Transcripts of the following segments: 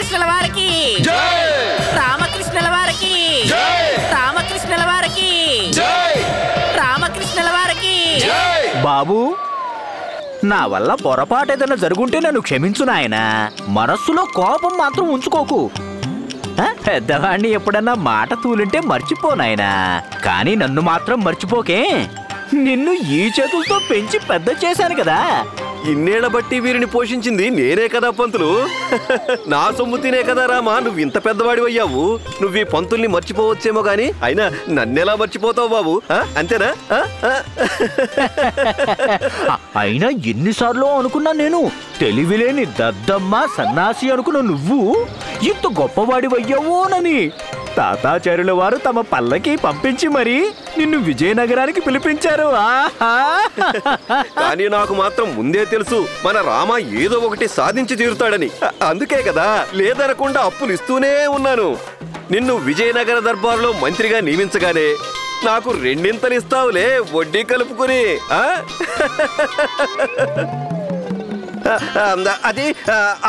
రామకృష్ణుల వారికి రామకృష్ణుల వారికి రామకృష్ణుల వారికి రామకృష్ణుల వారికి. బాబు, నా వల్ల పొరపాటు ఏదైనా జరుగుంటే నన్ను క్షమించు నాయనా. మనస్సులో కోపం మాత్రం ఉంచుకోకు. పెద్దవాణ్ణి ఎప్పుడన్నా మాట తూలింటే మర్చిపోనాయనా, కానీ నన్ను మాత్రం మర్చిపోకే. నిన్ను ఈ చేతులతో పెంచి పెద్ద చేశాను కదా. ఇన్నేళ్ల బట్టి వీరిని పోషించింది నేనే కదా పంతులు. నా సొమ్ము తినే కదా రామా నువ్వు ఇంత పెద్దవాడి అయ్యావు. నువ్వు ఈ పంతుల్ని మర్చిపోవచ్చేమో గాని అయినా నన్నెలా మర్చిపోతావు బాబు? అంతేనా? అయినా ఎన్నిసార్లు అనుకున్నా నేను, తెలివిలేని దద్దమ్మ సన్నాసి అనుకున్న నువ్వు ఇంత గొప్పవాడి అయ్యావోనని. తాతాచార్యుల వారు తమ పల్లకి పంపించి మరి నిన్ను విజయనగరానికి పిలిపించారు. కానీ నాకు మాత్రం ముందే తెలుసు మన రామ ఏదో ఒకటి సాధించి తీరుతాడని. అందుకే కదా లేదనకుండా అప్పులు ఇస్తూనే ఉన్నాను. నిన్ను విజయనగర దర్బారులో మంత్రిగా నియమించగానే నాకు రెండింతలు ఇస్తావులే వడ్డీ కలుపుకుని. అది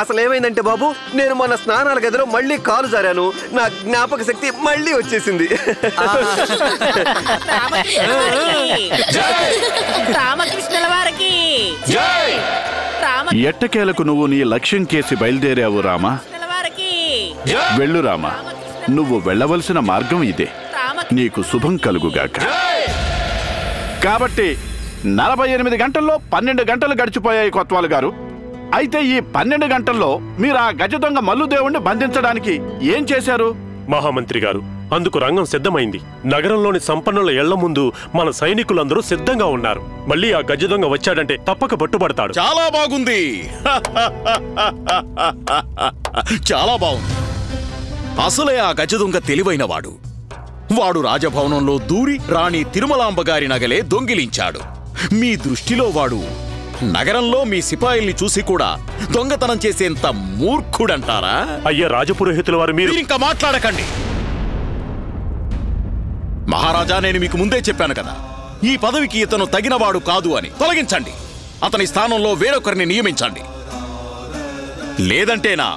అసలేమైందంటే బాబు, నేను మన స్నానాల గదిలో మళ్ళీ కాలు జారాను. నా జ్ఞాపక శక్తి మళ్ళీ వచ్చేసింది. ఎట్టకేలకు నువ్వు నీ లక్ష్యం కేసి బయలుదేరావు రామా. వెళ్ళు రామా, నువ్వు వెళ్ళవలసిన మార్గం ఇదే. నీకు శుభం కలుగుగాక. కాబట్టి 48 గంటల్లో 12 గంటలు గడిచిపోయాయి కొత్వాల్ గారు. అయితే ఈ 12 గంటల్లో మీరు ఆ గజ దొంగ మల్లుదేవుణ్ణి బంధించడానికి ఏం చేశారు? మహామంత్రి గారు, అందుకు రంగం సిద్ధమైంది. నగరంలోని సంపన్నుల ఇళ్ల ముందు మన సైనికులందరూ సిద్ధంగా ఉన్నారు. మళ్ళీ ఆ గజ దొంగ వచ్చాడంటే తప్పక పట్టుబడతాడు. చాలా బాగుంది. చాలా బాగుంది. అసలే ఆ గజ దొంగ తెలివైనవాడు. వాడు రాజభవనంలో దూరి రాణి తిరుమలాంబ గారి నగలే దొంగిలించాడు. మీ దృష్టిలో వాడు నగరంలో మీ సిపాయిల్ని చూసి కూడా దొంగతనం చేసేంత మూర్ఖుడంటారా? అయ్యా రాజపురోహితుల వారు, మీరు ఇంకా మాట్లాడకండి. మహారాజా, నేను మీకు ముందే చెప్పాను కదా, ఈ పదవికి ఇతను తగినవాడు కాదు అని. తొలగించండి. అతని స్థానంలో వేరొకరిని నియమించండి. లేదంటేనా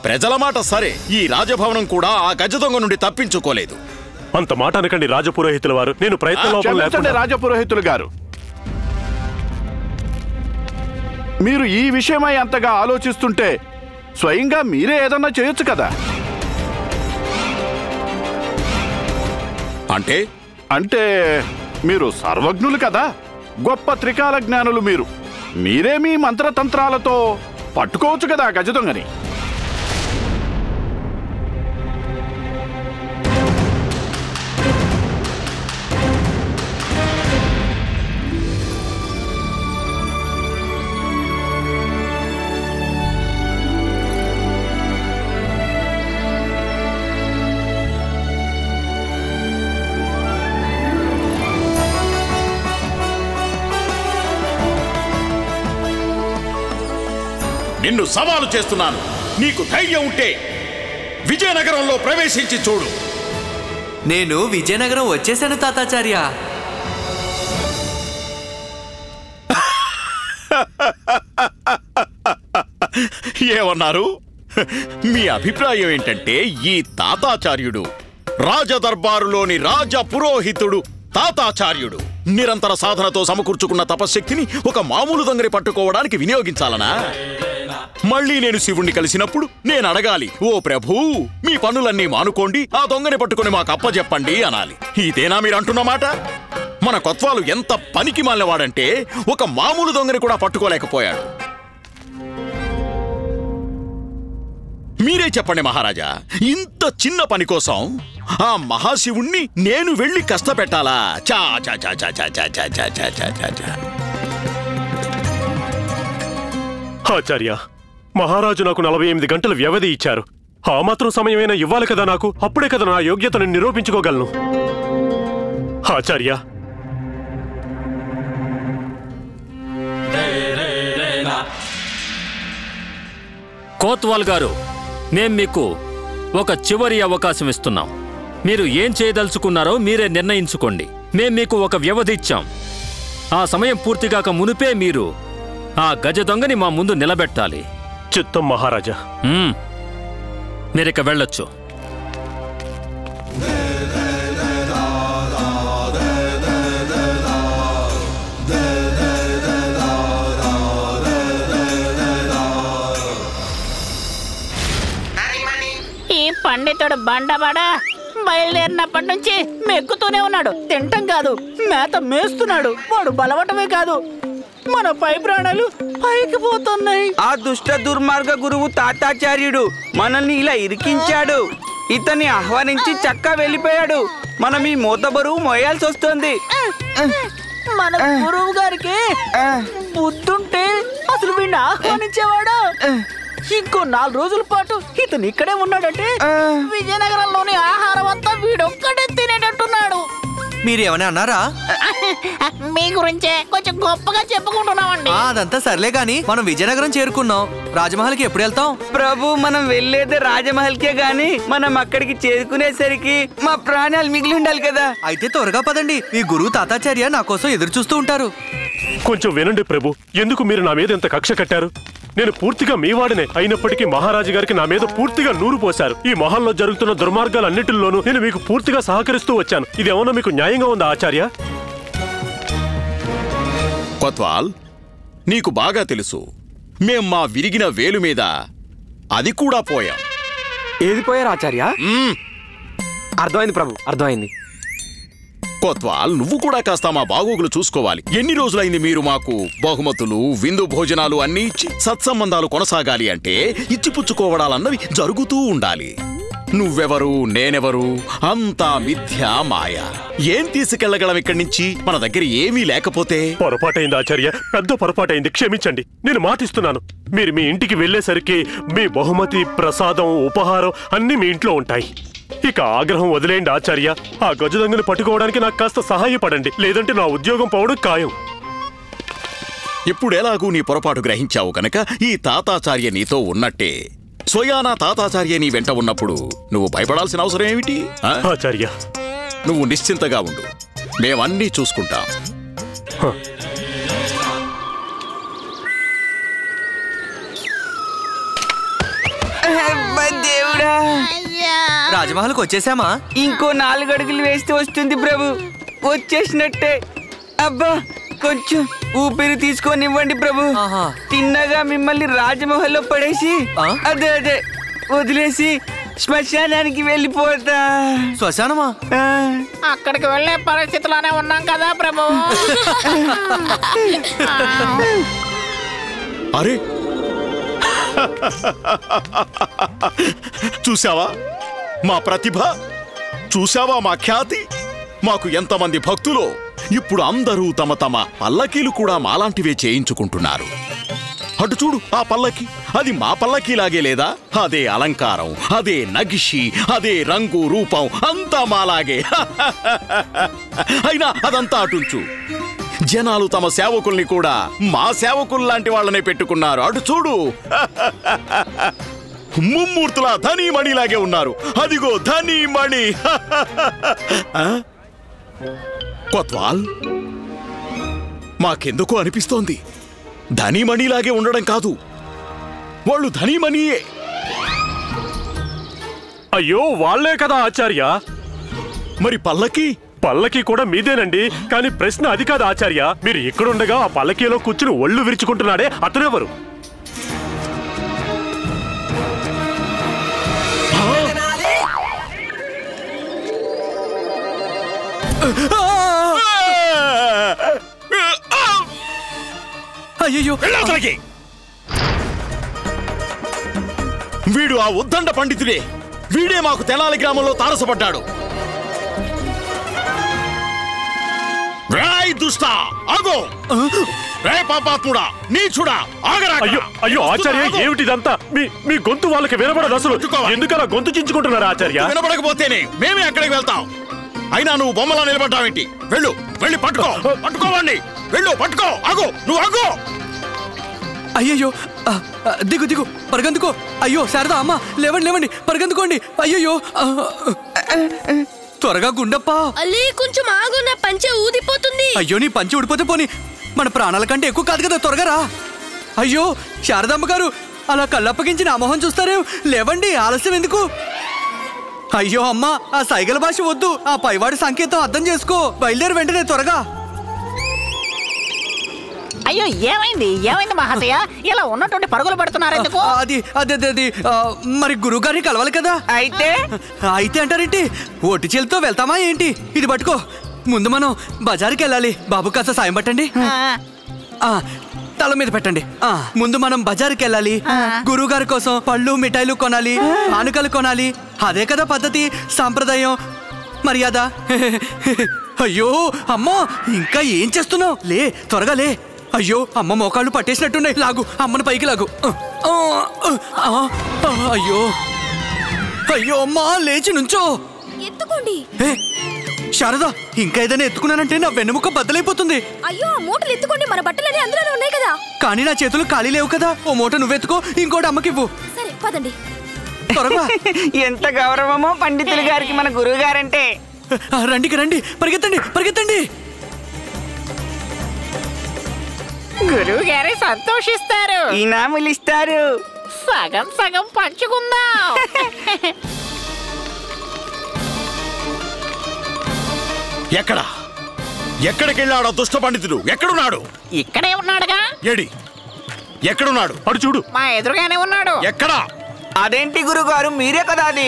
ప్రజల మాట సరే, ఈ రాజభవనం కూడా ఆ గజ దొంగ నుండి తప్పించుకోలేదు. అంత మాట అనకండి రాజపురోహితుల వారు. నేను ప్రయత్నం. రాజపురోహితులు గారు, మీరు ఈ విషయమై అంతగా ఆలోచిస్తుంటే స్వయంగా మీరే ఏదన్నా చేయొచ్చు కదా. అంటే మీరు సర్వజ్ఞులు కదా, గొప్ప త్రికాల జ్ఞానులు. మీరే మీ మంత్రతంత్రాలతో పట్టుకోవచ్చు కదా గజ దొంగని. నిన్ను సవాలు చేస్తున్నాను. నీకు ధైర్యం ఉంటే విజయనగరంలో ప్రవేశించి చూడు. నేను విజయనగరం వచ్చేసాను తాతాచార్య. ఏమన్నారు? మీ అభిప్రాయం ఏంటంటే ఈ తాతాచార్యుడు రాజదర్బారులోని రాజ పురోహితుడు తాతాచార్యుడు నిరంతర సాధనతో సమకూర్చుకున్న తపశ్శక్తిని ఒక మామూలు దొంగని పట్టుకోవడానికి వినియోగించాలనా? మళ్ళీ నేను శివుణ్ణి కలిసినప్పుడు నేను అడగాలి, ఓ ప్రభూ, మీ పనులన్నీ మానుకోండి, ఆ దొంగని పట్టుకుని మాకు అప్పచెప్పండి అనాలి. ఇదేనా మీరు అంటున్న మాట? మన కొత్వాలు ఎంత పనికి మాలినవాడంటే ఒక మామూలు దొంగని కూడా పట్టుకోలేకపోయాడు. మీరే చెప్పండి మహారాజా, ఇంత చిన్న పని కోసం ఆ మహాశివుణ్ణి నేను వెళ్ళి కష్టపెట్టాలా? చా చా చా చా చా చా చా చా చా చా చా చా. ఆచార్య, మహారాజు నాకు 48 గంటల వ్యవధి ఇచ్చారు. ఆ మాత్రం సమయమైనా ఇవ్వాలి కదా నాకు. అప్పుడే కదా నా యోగ్యతను నిరూపించుకోగలను. ఆచార్య, కోత్వాల్ గారు, మేం మీకు ఒక చివరి అవకాశం ఇస్తున్నాం. మీరు ఏం చేయదలుచుకున్నారో మీరే నిర్ణయించుకోండి. మేం మీకు ఒక వ్యవధి ఇచ్చాం. ఆ సమయం పూర్తిగాక మునిపే మీరు ఆ గజ దొంగని మా ముందు నిలబెట్టాలి. చిత్తం మహారాజా. మీరిక వెళ్ళొచ్చు. ఈ పండితుడు బండబడ బయలుదేరినప్పటి నుంచి మెక్కుతూనే ఉన్నాడు. తింటం కాదు, మేత మేస్తున్నాడు. వాడు బలవటమే కాదు, మన పై ప్రాణాలు పైకి పోతున్నాయి. ఆ దుష్ట దుర్మార్గ గురువు తాతాచార్యుడు మనల్ని ఇలా ఇరికించాడు. ఇతన్ని ఆహ్వానించి చక్కా వెళ్ళిపోయాడు. మనం ఈ మూత బరువు మోయాల్సి వస్తుంది. మన గురువు గారికి బుద్ధుంటే అసలు వీడిని ఆహ్వానించేవాడు. ఇంకో 4 రోజుల పాటు ఇతను ఇక్కడే ఉన్నాడంటే విజయనగరంలోని ఆహారం అంతా వీడొక్కడే తినేటట్టున్నాడు. మీరేమైనా అన్నారా? మీ గురించే కొంచెం గొప్పగా చెప్పుకుంటున్నామండి. అదంతా సర్లే గాని మనం విజయనగరం చేరుకున్నాం. రాజమహల్కి ఎప్పుడు వెళ్తాం? ప్రభు, మనం వెళ్ళేది రాజమహల్కే గాని మనం అక్కడికి చేరుకునేసరికి మా ప్రాణాలు మిగిలి ఉండాలి కదా. అయితే త్వరగా పదండి. ఈ గురువు తాతాచార్య నా కోసం ఎదురు చూస్తూ ఉంటారు. కొంచెం వినండి ప్రభు, ఎందుకు మీరు నా మీద ఎంత కక్ష కట్టారు? నేను పూర్తిగా మీ వాడినే అయినప్పటికీ మహారాజు గారికి నా మీద పూర్తిగా నూరు పోశారు. ఈ మహల్లో జరుగుతున్న దుర్మార్గాలన్నిటిలోనూ నేను మీకు పూర్తిగా సహకరిస్తూ వచ్చాను. ఇది ఏమన్నా మీకు న్యాయంగా ఉందా ఆచార్య? కొత్వాల్, నీకు బాగా తెలుసు మేం మా విరిగిన వేలు మీద అది కూడా పోయాం. ఏది పోయారు ఆచార్య? అర్థమైంది ప్రభు, అర్థమైంది. కొత్వాల్, నువ్వు కూడా కాస్త మా బాగోగులు చూసుకోవాలి. ఎన్ని రోజులైంది మీరు మాకు బహుమతులు, విందు భోజనాలు అన్నీ ఇచ్చి సత్సంబంధాలు కొనసాగాలి అంటే ఇచ్చిపుచ్చుకోవడాలన్నవి జరుగుతూ ఉండాలి. నువ్వెవరు, నేనెవరు, అంతా మిథ్యా మాయ. ఏం తీసుకెళ్లగలం ఇక్కడి నుంచి? మన దగ్గర ఏమీ లేకపోతే. పొరపాటైంది ఆచార్య, పెద్ద పొరపాటైంది, క్షమించండి. నేను మాటిస్తున్నాను, మీరు మీ ఇంటికి వెళ్లేసరికి మీ బహుమతి, ప్రసాదం, ఉపహారం అన్నీ మీ ఇంట్లో ఉంటాయి. ఇక ఆగ్రహం వదిలేయండి ఆచార్య. ఆ గజదొంగని పట్టుకోవడానికి నాకు కాస్త సహాయపడండి, లేదంటే నా ఉద్యోగం పోవడం ఖాయం. ఇప్పుడెలాగూ నీ పొరపాటు గ్రహించావు కనుక ఈ తాతాచార్య నీతో ఉన్నట్టే. స్వయానా తాతాచార్య నీ వెంట ఉన్నప్పుడు నువ్వు భయపడాల్సిన అవసరం ఏమిటి? ఆచార్య, నువ్వు నిశ్చింతగా ఉండు, మేమన్నీ చూసుకుంటాం. దేవుడా, రాజమహల్కి వచ్చేసామా? ఇంకో 4 అడుగులు వేస్తే వస్తుంది ప్రభు. వచ్చేసినట్టే. అబ్బా, కొంచెం ఊపిరి తీసుకొనివ్వండి ప్రభు. తిన్నగా మిమ్మల్ని రాజమహల్లో పడేసి అదే వదిలేసి శ్మశానానికి వెళ్ళిపోతా. శ్మశానమా? అక్కడికి వెళ్ళే పరిస్థితిలోనే ఉన్నాం కదా ప్రభు. అరే, చూసావా మా ప్రతిభ? చూసావా మా ఖ్యాతి? మాకు ఎంతమంది భక్తులో! ఇప్పుడు అందరూ తమ తమ పల్లకీలు కూడా మాలాంటివే చేయించుకుంటున్నారు. అటు చూడు ఆ పల్లకి, అది మా పల్లకీలాగే లేదా? అదే అలంకారం, అదే నగిషి, అదే రంగు రూపం, అంతా మాలాగే. అయినా అదంతా అటుంచు, జనాలు తమ సేవకుల్ని కూడా మా సేవకుల్లాంటి వాళ్ళనే పెట్టుకున్నారు. అటు చూడు, ముమ్మూర్తుల ధనీమణిలాగే ఉన్నారు. అదిగో ధనీమణి. కొత్వాల్, మాకెందుకో అనిపిస్తోంది ధనీమణిలాగే ఉండడం కాదు, వాళ్ళు ధనీమణియే. అయ్యో, వాళ్లే కదా ఆచార్య. మరి పల్లకి? పల్లకి కూడా మీదేనండి. కానీ ప్రశ్న అది కాదు ఆచార్య. మీరు ఇక్కడుండగా ఆ పల్లకీలో కూర్చుని ఒళ్ళు విరుచుకుంటున్నాడే, అతనెవరు? అయ్యో, వీడు ఆ ఉద్దండ పండితుడే. వీడే మాకు తెనాలి గ్రామంలో తారసపడ్డాడు. రాయ్ దుష్ట, ఆగో! రే పాపాత్ముడా, నీచుడా, ఆగరా! అయ్యో అయ్యో ఆచార్య, ఏమిటిదంతా? మీ గొంతు వాళ్ళకి వినబడదు అసలు. ఎందుకలా గొంతు చించుకుంటున్నారా ఆచార్య? వినబడకపోతేనే మేమే అక్కడికి వెళ్తాం. అయినా నువ్వు బొమ్మలా నిలబడ్డావేంటి? వెళ్ళి పట్టుకోవండి. వెళ్ళు, పట్టుకో. ఆగో, నువ్వు ఆగో! అయ్యయ్యో, దిగు, పరిగెందుకో. అయ్యో శారదా, అమ్మ, లేవండి, పరిగెందుకోండి. అయ్యయ్యో, త్వరగా గుండప్ప. అలీ, కొంచెం ఆగు, నా పంచె ఊదిపోతుంది. అయ్యో, నీ పంచె ఊడిపోతే పోని, మన ప్రాణాల కంటే ఎక్కువ కాదు కదా, త్వరగా రా. అయ్యో శారదమ్మ గారు, అలా కళ్ళప్పగించి నా మొహం చూస్తారే? లేవండి, ఆలస్యం ఎందుకు? అయ్యో అమ్మా, ఆ సైగల భాష వద్దు. ఆ పైవాడి సంకేతం అర్థం చేసుకో. బయలుదేరి వెంటనే త్వరగా. అయ్యో ఏమైంది మహాశయ? ఇలా ఉన్నటువంటి పరుగులు పెడుతున్నారు ఎందుకు? అది మరి గురువుగారిని కలవాలి కదా. అయితే అంటారేంటి? ఒట్టి చేతితో వెళ్తామా ఏంటి? ఇది పట్టుకో. ముందు మనం బజారుకి వెళ్ళాలి. బాబు కాస్త సాయం పట్టండి. తల మీద పెట్టండి. ముందు మనం బజారుకి వెళ్ళాలి. గురువు గారి కోసం పళ్ళు మిఠాయిలు కొనాలి, కానుకలు కొనాలి. అదే కదా పద్ధతి, సాంప్రదాయం, మర్యాద. అయ్యో అమ్మో, ఇంకా ఏం చేస్తున్నావు? లే, త్వరగా లే. అయ్యో, అమ్మ మోకాళ్ళు పట్టేసినట్టున్నాయి. లాగు, అమ్మను పైకి లాగు. అయ్యో అయ్యో అమ్మా, లేచి నుంచో. ఎత్తుకోండి. శారదా, ఇంకా ఏదైనా ఎత్తుకున్నానంటే నా వెన్నెముక బద్దలైపోతుంది. అయ్యో, ఆ మూటలు ఎత్తుకోండి, మన బట్టలన్నీ అందులోనే ఉన్నాయి కదా. కానీ నా చేతులు ఖాళీ లేవు కదా. ఓ మూట నువ్వెత్తుకో, ఇంకోటి అమ్మకివ్వు. సరే పదండి. త్వరగా. ఎంత గౌరవమో పండితులు గారికి మన గురువు గారంటే. రండి, పరిగెత్తండి, పరిగెత్తండి. గురువు గారే సంతోషిస్తారు, ఇనాములు ఇస్తారు. సగం సగం పంచుకుందాం. ఎక్కడికెళ్ళాడో దుష్ట పండితుడు? ఎక్కడున్నాడు? ఇక్కడే ఉన్నాడుగా. ఏడి, ఎక్కడున్నాడు? అడు చూడు, మా ఎదురుగానే ఉన్నాడు. ఎక్కడా? అదేంటి గురుగారు, మీరే కదా అది.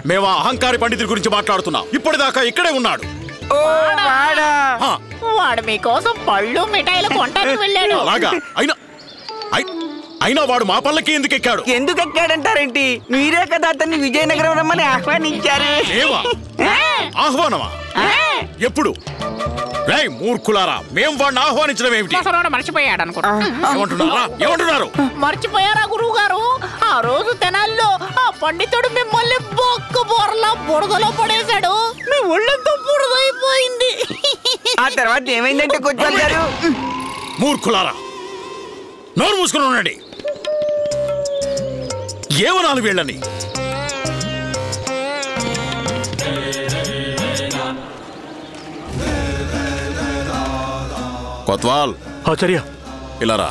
మేమా అహంకారి పండితుడి గురించి మాట్లాడుతున్నాం. ఇప్పటిదాకా ఇక్కడే ఉన్నాడు. వాడు మీకోసం పళ్ళు మిఠాయిలు కొంటానికి వెళ్ళాడు. అలాగా? అయినా వాడు మా పల్లకి ఎందుకు ఎక్కాడు? ఎందుకు ఎక్కాడంటారేంటి? మీరే కదా అతన్ని విజయనగరం రమ్మని ఆహ్వానించారు. ఆహ్వానమా? ఎప్పుడు? రేయ్ మూర్ఖులారా, మేం వాడిని ఆహ్వానించడం ఏమిటి? మర్చిపోయాడు అనుకుంటా. ఏమంటున్నారు? మర్చిపోయారా గురువు గారు? ఆ రోజు తెనాల్లో ఆ పండితుడు మిమ్మల్ని బొక్క బోర్లా బురదలో పడేశాడు. మీ ఒళ్ళంతా బురదైపోయింది. ఆ తర్వాత ఏమైందంటే కొచ్చారు గారు? మూర్ఖులారా, నోరు మూసుకుని ఉండండి. ఏమనాలి వీళ్ళని? కొత్వాల్, ఆచార్య ఇలారా.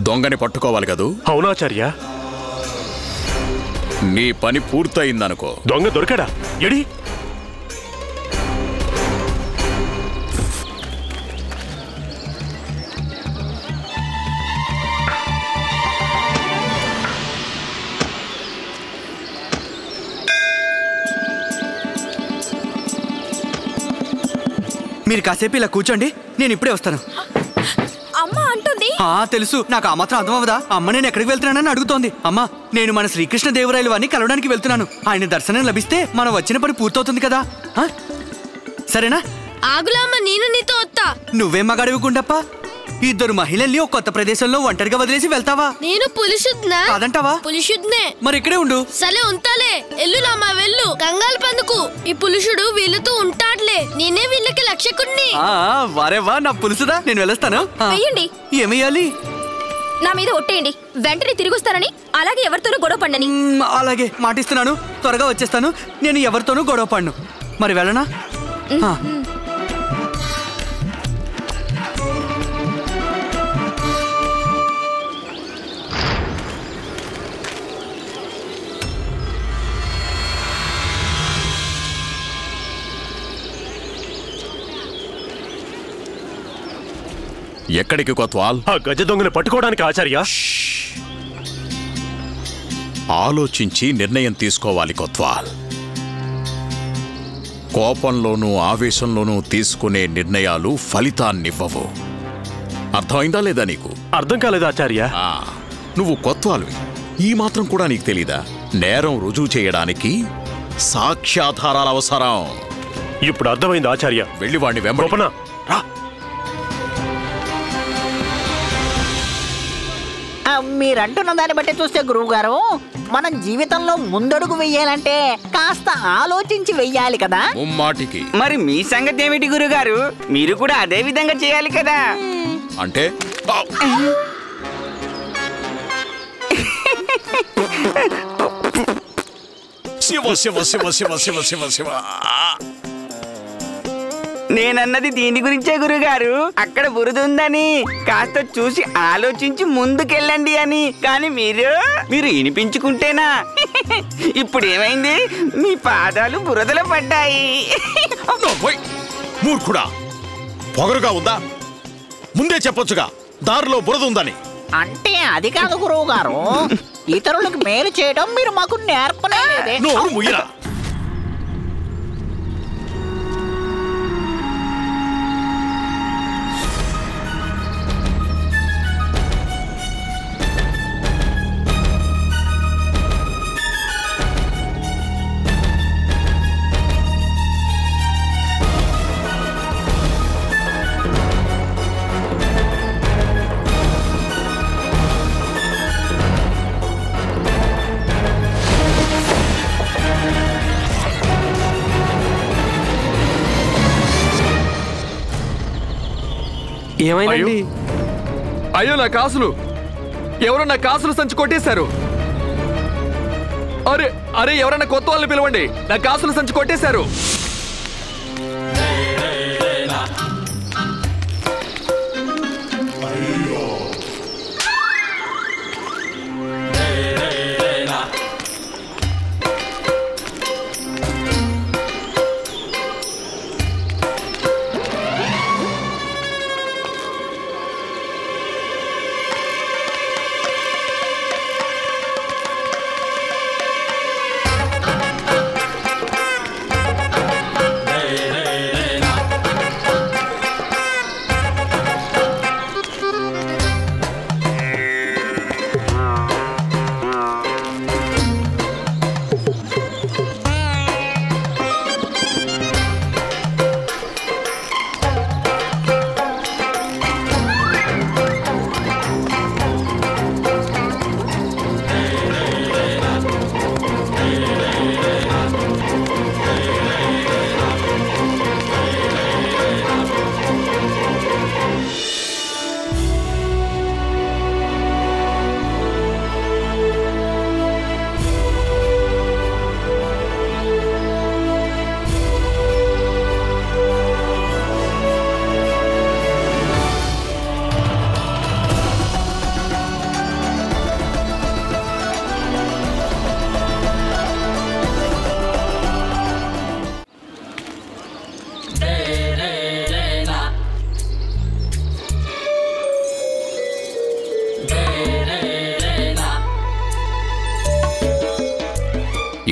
దొంగని పట్టుకోవాలి కదూ? అవునాచార్య. నీ పని పూర్తయిందనుకో. దొంగ దొరికాడా? ఎడి? మీరు కాసేపు ఇలా కూర్చోండి, నేను ఇప్పుడే వస్తాను. అమ్మ అంటుంది. తెలుసు, నాకు ఆ మాత్రం అర్థమవదా? అమ్మ నేను ఎక్కడికి వెళ్తున్నానని అడుగుతోంది. అమ్మా, నేను మన శ్రీకృష్ణ దేవరాయలు వారిని కలవడానికి వెళ్తున్నాను. ఆయన దర్శనం లభిస్తే మనం వచ్చిన పని పూర్తవుతుంది కదా. సరేనా? ఆగులామ్మ, నేను నీతో వస్తా. నువ్వేం మగాడివి గుండప్ప? ఇద్దరు మహిళల్ని ఒక కొత్త ప్రదేశంలో ఒంటరిగా వదిలేసి వెళ్తావా? నేను పులిశుద్నా? కాదంటావా? పులిశుద్నే. మరి ఇక్కడే ఉండు. సరే ఉంటాలే. ఎల్లులామా వెళ్ళు, కంగాలు పందుకు. ఈ పులుషుడు వీళ్ళతో ఉంటాడులే. నేనే వీళ్ళకి లక్షకుణ్ణి. వారేవా, నా పులుసుదా. నేను వెళ్ళొస్తాను. వెయ్యండి. ఏమయ్యాలి? నా మీద ఒట్టేయండి. వెంటనే తిరిగొస్తానని, అలాగే ఎవరితోనూ గొడవ పండని. అలాగే మాటిస్తున్నాను, త్వరగా వచ్చేస్తాను. నేను ఎవరితోనూ గొడవ పడను. మరి వెళ్ళనా? ఎక్కడికి కొత్వాల్? ఆ గజ దొంగని పట్టుకోవడానికి ఆచార్య. ఆలోచించి నిర్ణయం తీసుకోవాలి కొత్వాల్. కోపంలోనూ ఆవేశంలోనూ తీసుకునే నిర్ణయాలు ఫలితాన్నివ్వవు. అర్థమైందా లేదా నీకు? అర్థం కాలేదా ఆచార్య? నువ్వు కొత్వాల్వి, ఈ మాత్రం కూడా నీకు తెలీదా? నేరం రుజువు చేయడానికి సాక్ష్యాధారాల అవసరం. ఇప్పుడు అర్థమైంది ఆచార్య. వెళ్ళి వాడిని వెంబడి రా. మీరంటున్న దాన్ని బట్టి చూస్తే గురువు గారు, మనం జీవితంలో ముందడుగు వెయ్యాలంటే కాస్త ఆలోచించి వెయ్యాలి కదా. ముమ్మాటికి. మరి మీ సంగతి ఏమిటి గురుగారు? మీరు కూడా అదే విధంగా చేయాలి కదా. అంటే శివ శివ శివ శివ శివ శివ శివ. నేనన్నది దీని గురించే గురుగారు. అక్కడ బురద ఉందని కాస్త చూసి ఆలోచించి ముందుకెళ్ళండి అని. కానీ మీరు వినిపించుకుంటేనా? ఇప్పుడు ఏమైంది? మీ పాదాలు బురదలో పడ్డాయి. మూర్ఖుడా, పొగరుగా ఉందా? ముందే చెప్పొచ్చుగా దారిలో బురద ఉందని. అంటే అది కాదు గురువు గారు, ఇతరులకు మేలు చేయడం మీరు మాకు నేర్పలేదే. నోరు ముయ్యరా. ఏమైందండి? అయ్యో నా కాసులు! ఎవరో నా కాసులు సంచి కొట్టేశారు. అరే అరే, ఎవరన్నా కొత్త వాళ్ళని పిలవండి, నా కాసులు సంచి కొట్టేశారు.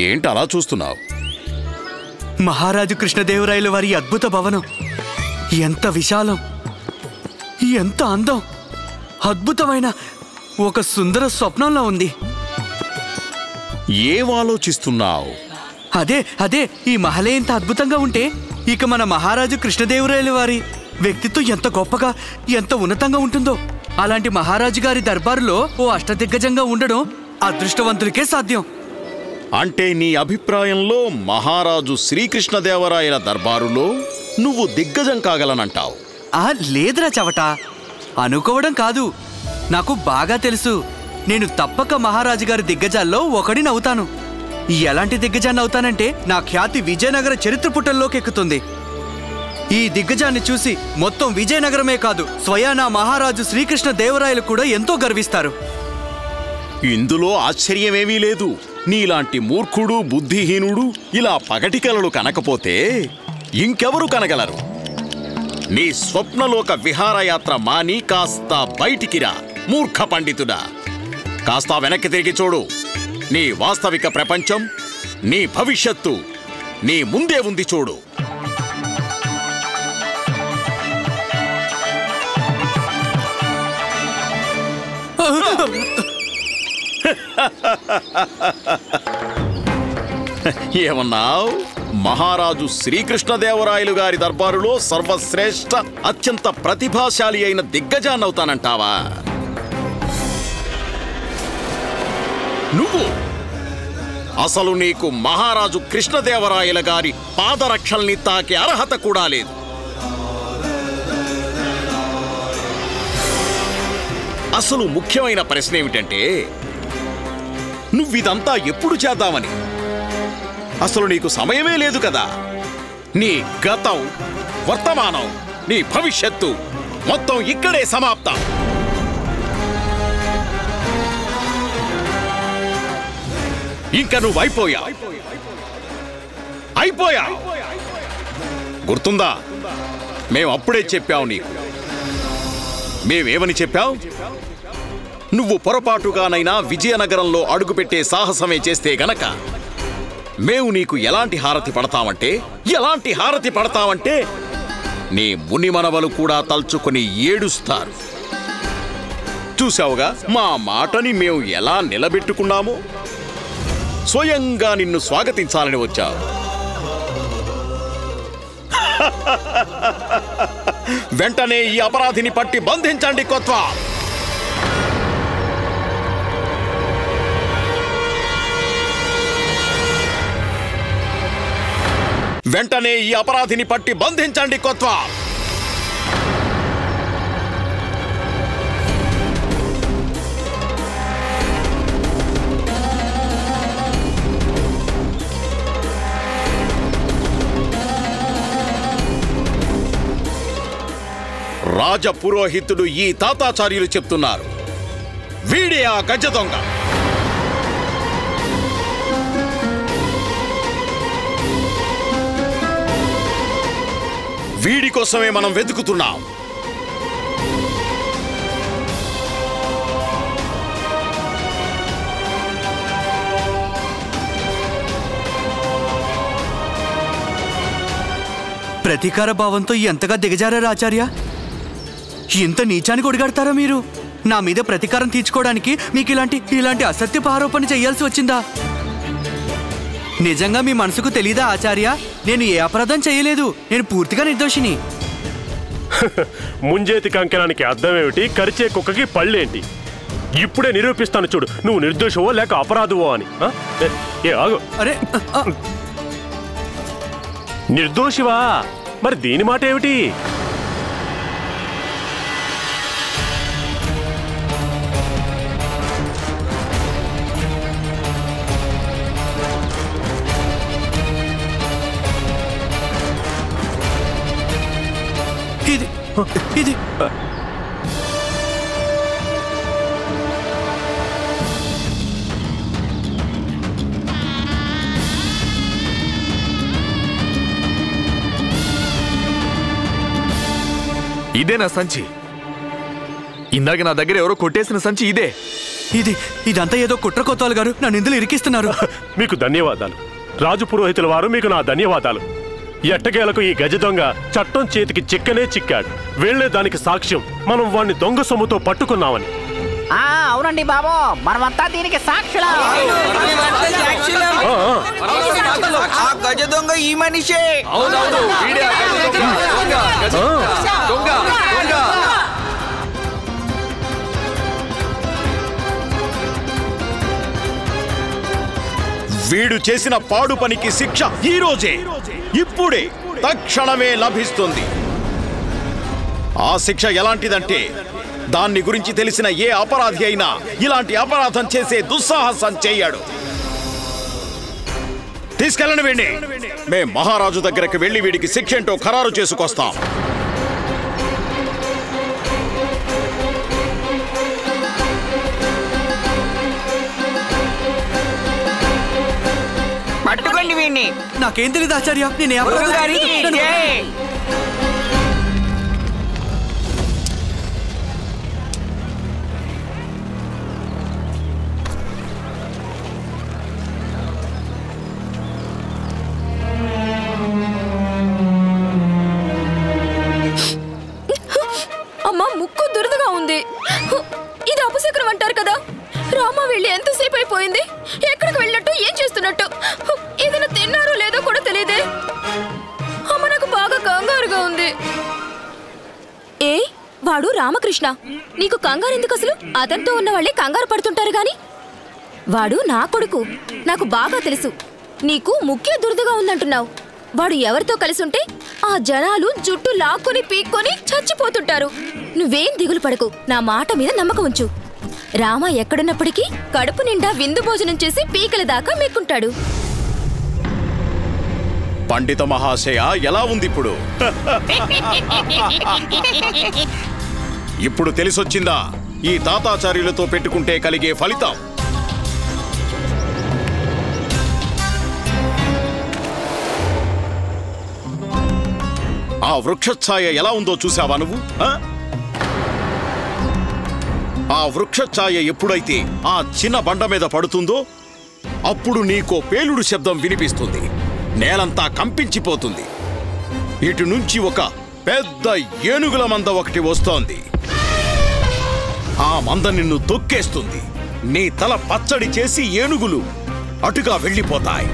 ఏంటి అలా చూస్తున్నావు? మహారాజు కృష్ణదేవరాయల వారి అద్భుత భవనం ఎంత విశాలం, ఎంత అందం! అద్భుతమైన ఒక సుందర స్వప్నంలో ఉంది. ఏం ఆలోచిస్తున్నావు? అదే ఈ మహలే ఇంత అద్భుతంగా ఉంటే ఇక మన మహారాజు కృష్ణదేవరాయల వారి వ్యక్తిత్వం ఎంత గొప్పగా, ఎంత ఉన్నతంగా ఉంటుందో. అలాంటి మహారాజు గారి దర్బారులో ఓ అష్టదిగ్గజంగా ఉండడం అదృష్టవంతులకే సాధ్యం. అంటే నీ అభిప్రాయంలో మహారాజు శ్రీకృష్ణదేవరాయల దర్బారులో నువ్వు దిగ్గజం కాగలనంటావు? లేదురా చవట, అనుకోవడం కాదు, నాకు బాగా తెలుసు. నేను తప్పక మహారాజు గారి దిగ్గజాల్లో ఒకడిని అవుతాను. ఎలాంటి దిగ్గజాన్ని అవుతానంటే నా ఖ్యాతి విజయనగర చరిత్ర పుటల్లోకి ఎక్కుతుంది. ఈ దిగ్గజాన్ని చూసి మొత్తం విజయనగరమే కాదు, స్వయానా మహారాజు శ్రీకృష్ణదేవరాయలు కూడా ఎంతో గర్విస్తారు. ఇందులో ఆశ్చర్యమేమీ లేదు. నీలాంటి మూర్ఖుడు, బుద్ధిహీనుడు ఇలా పగటి కలలు కనకపోతే ఇంకెవరు కనగలరు? నీ స్వప్నలోక విహారయాత్ర మాని కాస్త బయటికి రా మూర్ఖ పండితుడా. కాస్త వెనక్కి తిరిగి చూడు. నీ వాస్తవిక ప్రపంచం, నీ భవిష్యత్తు నీ ముందే ఉంది చూడు. ఏమన్నావు? మహారాజు శ్రీకృష్ణదేవరాయలు గారి దర్బారులో సర్వశ్రేష్ఠ, అత్యంత ప్రతిభాశాలి అయిన దిగ్గజాన్నవుతానంటావా? నువ్వు అసలు నీకు మహారాజు కృష్ణదేవరాయల గారి పాదరక్షల్ని తాకే అర్హత కూడా లేదు. అసలు ముఖ్యమైన ప్రశ్న ఏమిటంటే, నువ్విదంతా ఎప్పుడు చేద్దామని? అసలు నీకు సమయమే లేదు కదా. నీ గతం, వర్తమానం, నీ భవిష్యత్తు మొత్తం ఇక్కడే సమాప్తం. ఇంకా నువ్వు అయిపోయా. గుర్తుందా? మేము అప్పుడే చెప్పావు నీకు. మేమేమని చెప్పావు? నువ్వు పొరపాటుగానైనా విజయనగరంలో అడుగుపెట్టే సాహసమే చేస్తే గనక మేము నీకు ఎలాంటి హారతి పడతామంటే నీ మునిమనవలు కూడా తలుచుకుని ఏడుస్తారు. చూసావుగా మా మాటని మేము ఎలా నిలబెట్టుకున్నామో. స్వయంగా నిన్ను స్వాగతించాలని వచ్చావు. వెంటనే ఈ అపరాధిని పట్టి బంధించండి కొత్వాల్. వెంటనే ఈ అపరాధిని పట్టి బంధించండి కొత్వాల్. రాజ పురోహితుడు ఈ తాతాచార్యులు చెప్తున్నారు, వీడే ఆ గజ దొంగ. వీడి కోసమే మనం వెతుకుతున్నాం. ప్రతీకార భావంతో ఎంతగా దిగజారారు ఆచార్య? ఇంత నీచానికి ఒడిగడతారా మీరు? నా మీద ప్రతీకారం తీర్చుకోవడానికి మీకు ఇలాంటి అసత్యపు ఆరోపణ చేయాల్సి వచ్చిందా? నిజంగా మీ మనసుకు తెలీదా ఆచార్య? నేను ఏ అపరాధం చేయలేదు. నేను పూర్తిగా నిర్దోషిని. ముంజేతి కంకణానికి అర్థమేమిటి? కరిచే కుక్కకి పళ్ళేంటి? ఇప్పుడే నిరూపిస్తాను చూడు, నువ్వు నిర్దోషవో లేక అపరాధవో అని. ఆగు. అరే, నిర్దోషివా? మరి దీని మాట ఏమిటి? ఇది ఇదే నా సంచి. ఇందాక నా దగ్గర ఎవరో కొట్టేసిన సంచి ఇదే. ఇదంతా ఏదో కుట్ర కొత్తాలు గారు నన్ను ఇందులో ఇరికిస్తున్నారు. మీకు ధన్యవాదాలు రాజు పురోహితుల వారు, మీకు నా ధన్యవాదాలు. ఎట్టకేలకు ఈ గజ దొంగ చట్టం చేతికి చిక్కాడు. వెళ్లే దానికి సాక్ష్యం మనం వాణ్ణి దొంగ సొమ్ముతో పట్టుకున్నామని. అవునండి బాబు, మనమంతా దీనికి సాక్షులం. గజ దొంగ ఈ మనిషే. వీడు చేసిన పాడు పనికి శిక్ష ఈ రోజే, ఇప్పుడే, తక్షణమే లభిస్తుంది. ఆ శిక్ష ఎలాంటిదంటే దాన్ని గురించి తెలిసిన ఏ అపరాధి అయినా ఇలాంటి అపరాధం చేసే దుస్సాహసం చెయ్యాడు. తీసుకెళ్ళండి వీడిని. మేం మహారాజు దగ్గరకు వెళ్ళి వీడికి శిక్ష ఏంటో ఖరారు చేసుకొస్తాం. పట్టుకోండి వీడిని. నాకేం తెలియదు ఆచార్య. నేను అమ్మా, ముక్కు దురదగా ఉంది. ఇది అపశకునం అంటారు కదా. రామ వెళ్ళి ఎంతసేపు అయిపోయింది? ఎక్కడికి వెళ్ళినట్టు, ఏం చేస్తున్నట్టు? ఏదైనా తిన్నారో లేదో కూడా తెలియదే. అమ్మ, నాకు బాగా కంగారుగా ఉంది. వాడు రామకృష్ణ. నీకు కంగారు ఎందుకు అసలు? అతనితో ఉన్న వాళ్ళే కంగారు పడుతుంటారు గాని. వాడు నా కొడుకు, నాకు బాగా తెలుసు. నీకు ముఖ్య దురదగా ఉందంటున్నావు. వాడు ఎవరితో కలిసి ఉంటే ఆ జనాలు జుట్టు లాక్కొని పీక్కొని చచ్చిపోతుంటారు. నువ్వేం దిగులు పడకు, నా మాట మీద నమ్మకం ఉంచు. రామ ఎక్కడున్నప్పటికీ కడుపు నిండా విందు భోజనం చేసి పీకల దాకా మెక్కుంటాడు. పండిత మహాశయ ఎలా ఉంది ఇప్పుడు? ఇప్పుడు తెలిసొచ్చిందా ఈ తాతాచార్యులతో పెట్టుకుంటే కలిగే ఫలితం? ఆ వృక్షఛాయ ఎలా ఉందో చూసావా నువ్వు? ఆ వృక్షఛాయ ఎప్పుడైతే ఆ చిన్న బండ మీద పడుతుందో అప్పుడు నీకో పేలుడు శబ్దం వినిపిస్తుంది. నేలంతా కంపించిపోతుంది. ఇటు నుంచి ఒక పెద్ద ఏనుగుల మంద ఒకటి వస్తోంది. ఆ మంద నిన్ను తొక్కేస్తుంది. నీ తల పచ్చడి చేసి ఏనుగులు అటుగా వెళ్ళిపోతాయి.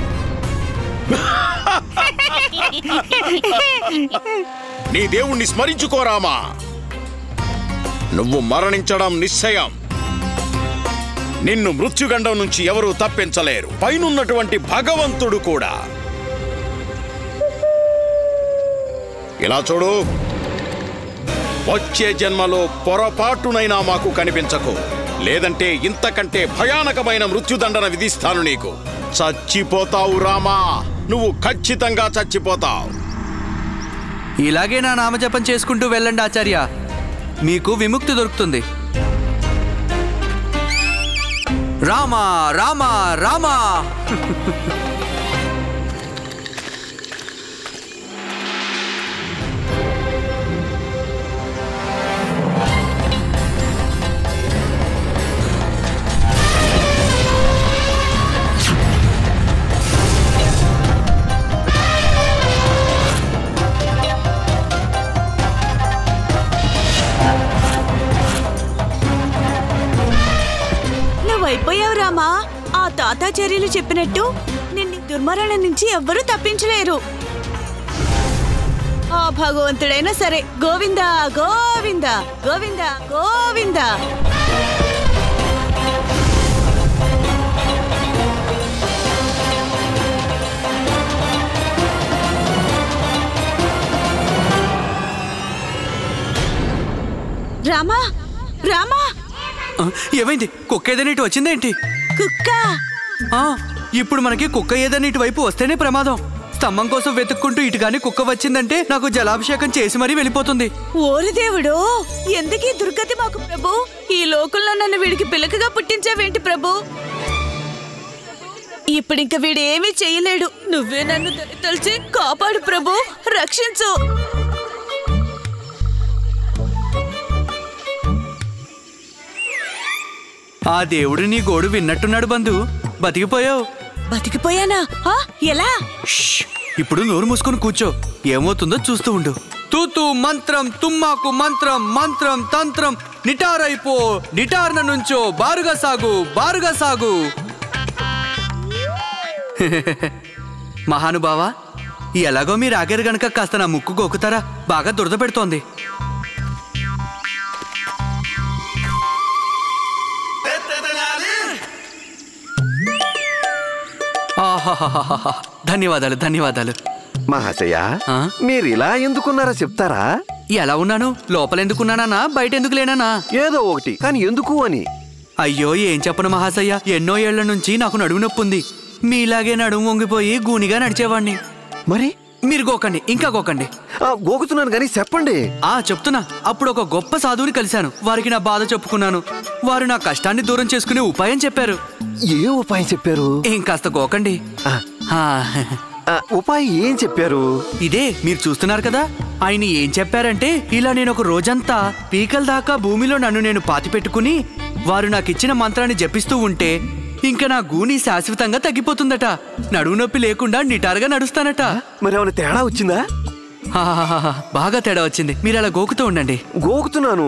నీ దేవుణ్ణి స్మరించుకోరామా. నువ్వు మరణించడం నిశ్చయం. నిన్ను మృత్యుగండం నుంచి ఎవరూ తప్పించలేరు, పైనున్నటువంటి భగవంతుడు కూడా. ఇలా చూడు, వచ్చే జన్మలో పొరపాటునైనా మాకు కనిపించకు, లేదంటే ఇంతకంటే భయానకమైన మృత్యుదండన విధిస్తాను నీకు. చచ్చిపోతావు రామా, నువ్వు ఖచ్చితంగా చచ్చిపోతావు. ఇలాగే నా నామజపం చేసుకుంటూ వెళ్ళండి ఆచార్య, మీకు విముక్తి దొరుకుతుంది. రామా రామా రామా. అయిపోయావు రామా. ఆ తాతాచార్యులు చెప్పినట్టు నిన్ను దుర్మరణం నుంచి ఎవ్వరూ తప్పించలేరు. ఆ భగవంతుడైనా సరే, గోవిందా గోవిందా గోవిందా గోవిందా. రామా రామా. ఏమైంది? కుక్క ఏదైనా ఇటు వచ్చిందేంటి? కుక్క? ఇప్పుడు మనకి కుక్క ఏదైనా ఇటు వైపు వస్తేనే ప్రమాదం. స్తంభం కోసం వెతుక్కుంటూ ఇటుగాని కుక్క వచ్చిందంటే నాకు జలాభిషేకం చేసి మరీ వెళ్ళిపోతుంది. ఓరి దేవుడు, ఎందుకీ దుర్గతి మాకు ప్రభు? ఈ లోకంలో నన్ను వీడికి పిలకగా పుట్టించావేంటి ప్రభు? ఇప్పుడింక వీడేమీ చెయ్యలేడు. నువ్వే నన్ను తలిచి కాపాడు ప్రభు, రక్షించు. ఆ దేవుడు నీ గోడు విన్నట్టున్నాడు బంధు. బతికిపోయావు. బతికిపోయానా? ఎలా? ఇప్పుడు నోరు మూసుకొని కూర్చో, ఏమవుతుందో చూస్తూ ఉండు. తూతూ మంత్రం, తుమ్మాకు మంత్రం, మంత్రం తంత్రం, నిటారైపో, నిటార్న నుంచో, బారుగా సాగు, బారుగా సాగు. మహానుభావా, ఎలాగో మీరు ఆగారు గనక కాస్త నా ముక్కు గోకుతారా? బాగా దురద పెడుతోంది. ధన్యవాదాలు ధన్యవాదాలు. మహాశయ, మీరు ఇలా ఎందుకున్నారో చెప్తారా? ఎలా ఉన్నాను? లోపల ఎందుకున్నానా, బయట ఎందుకు లేనా? ఏదో ఒకటి, కానీ ఎందుకు అని. అయ్యో, ఏం చెప్పను మహాశయ, ఎన్నో ఏళ్ల నుంచి నాకు నడుము నొప్పి ఉంది. మీలాగే నడుము వంగిపోయి గూనిగా నడిచేవాణ్ణి. మరి మీరు గోకండి, ఇంకా గోకండి. గోకుతున్నాను కానీ చెప్పండి. చెప్తున్నా. అప్పుడు ఒక గొప్ప సాధువుని కలిశాను. వారికి నా బాధ చెప్పుకున్నాను. వారు నా కష్టాన్ని దూరం చేసుకునే ఉపాయం చెప్పారు. ఏ ఉపాయం చెప్పారు? ఇంకాస్త గోకండి. ఉపాయం ఏం చెప్పారు? ఇదే మీరు చూస్తున్నారు కదా. ఆయన ఏం చెప్పారంటే, ఇలా నేను ఒక రోజంతా పీకల దాకా భూమిలో నన్ను నేను పాతిపెట్టుకుని వారు నాకిచ్చిన మంత్రాన్ని జపిస్తూ ఉంటే ఇంకా నా గూని శాశ్వతంగా తగ్గిపోతుందట. నడువు నొప్పి లేకుండా నిటారుగా నడుస్తానట. మరి ఏమైనా తేడా వచ్చిందా? బాగా తేడా వచ్చింది. మీరు అలా గోకుతూ ఉండండి. గోకుతున్నాను.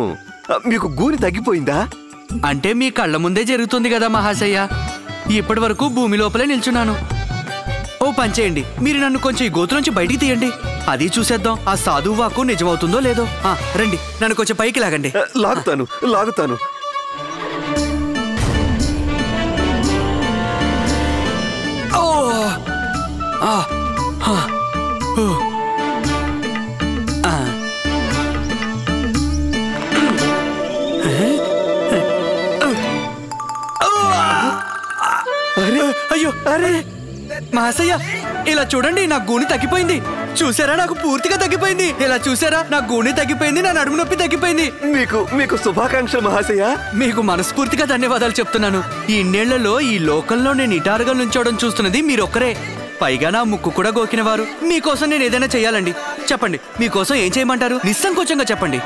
మీకు గూని తగ్గిపోయిందా? అంటే మీ కళ్ళ ముందే జరుగుతుంది కదా మహాశయ్య. ఇప్పటి వరకు భూమి లోపలే నిల్చున్నాను. ఓ పనిచేయండి, మీరు నన్ను కొంచెం ఈ గోతులోంచి బయటికి తీయండి. అది చూసేద్దాం ఆ సాధువు వాక్కు నిజమవుతుందో లేదో. రండి, నన్ను కొంచెం పైకి లాగండి. లాగుతాను లాగుతాను. అయ్యో, అరే మహాశయ్య, ఇలా చూడండి, నా గూని తగ్గిపోయింది. చూసారా, నాకు పూర్తిగా తగ్గిపోయింది. ఇలా చూసారా, నా గూని తగ్గిపోయింది, నా నడుము నొప్పి తగ్గిపోయింది. మీకు శుభాకాంక్షలు మహాశయ. మీకు మనస్ఫూర్తిగా ధన్యవాదాలు చెప్తున్నాను. ఈ ఇన్నేళ్లలో ఈ లోకంలో నేను నిటారుగా నుంచోవడం చూస్తున్నది మీరొక్కరే. పైగా నా ముక్కు కూడా గోకినవారు. మీకోసం నేను ఏదైనా చెయ్యాలండి. చెప్పండి, మీకోసం ఏం చేయమంటారు? నిస్సంకోచంగా చెప్పండి.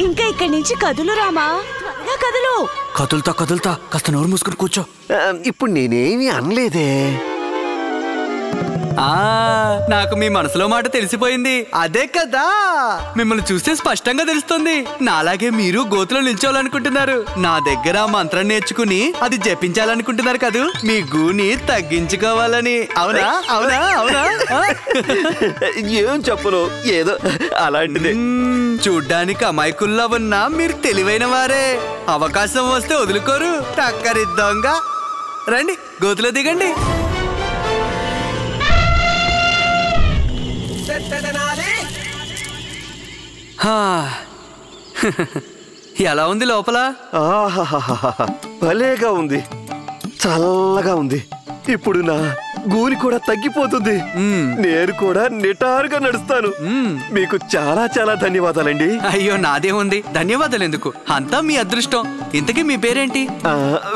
ఇంకా ఇక్కడి నుంచి కదులు రామా, త్వరగా కదులు. కదులుతా కాస్త నోరు మూసుకుని కూర్చో. ఇప్పుడు నేనేమీ అనలేదే. నాకు మీ మనసులో మాట తెలిసిపోయింది. అదే కదా, మిమ్మల్ని చూస్తే స్పష్టంగా తెలుస్తుంది. నాలాగే మీరు గోతులో నిల్చోవాలనుకుంటున్నారు. నా దగ్గర మంత్రం నేర్చుకుని అది జపించాలనుకుంటున్నారు కదూ, మీ గూని తగ్గించుకోవాలని. అవునా అవునా అవునా? ఏం చెప్పను, ఏదో అలాంటిది. చూడ్డానికి అమాయకుల్లా ఉన్నా మీరు తెలివైన వారే. అవకాశం వస్తే వదులుకోరు. టక్కరిద్దాంగా. రండి, గోతులో దిగండి. ఎలా ఉంది లోపల? భలేగా ఉంది, చల్లగా ఉంది. ఇప్పుడు నా గూని కూడా తగ్గిపోతుంది. నేను కూడా నిటారుగా నడుస్తాను. మీకు చాలా చాలా ధన్యవాదాలండి. అయ్యో, నాదే ఉంది. ధన్యవాదాలు ఎందుకు? అంతా మీ అదృష్టం. ఇంతకీ మీ పేరేంటి?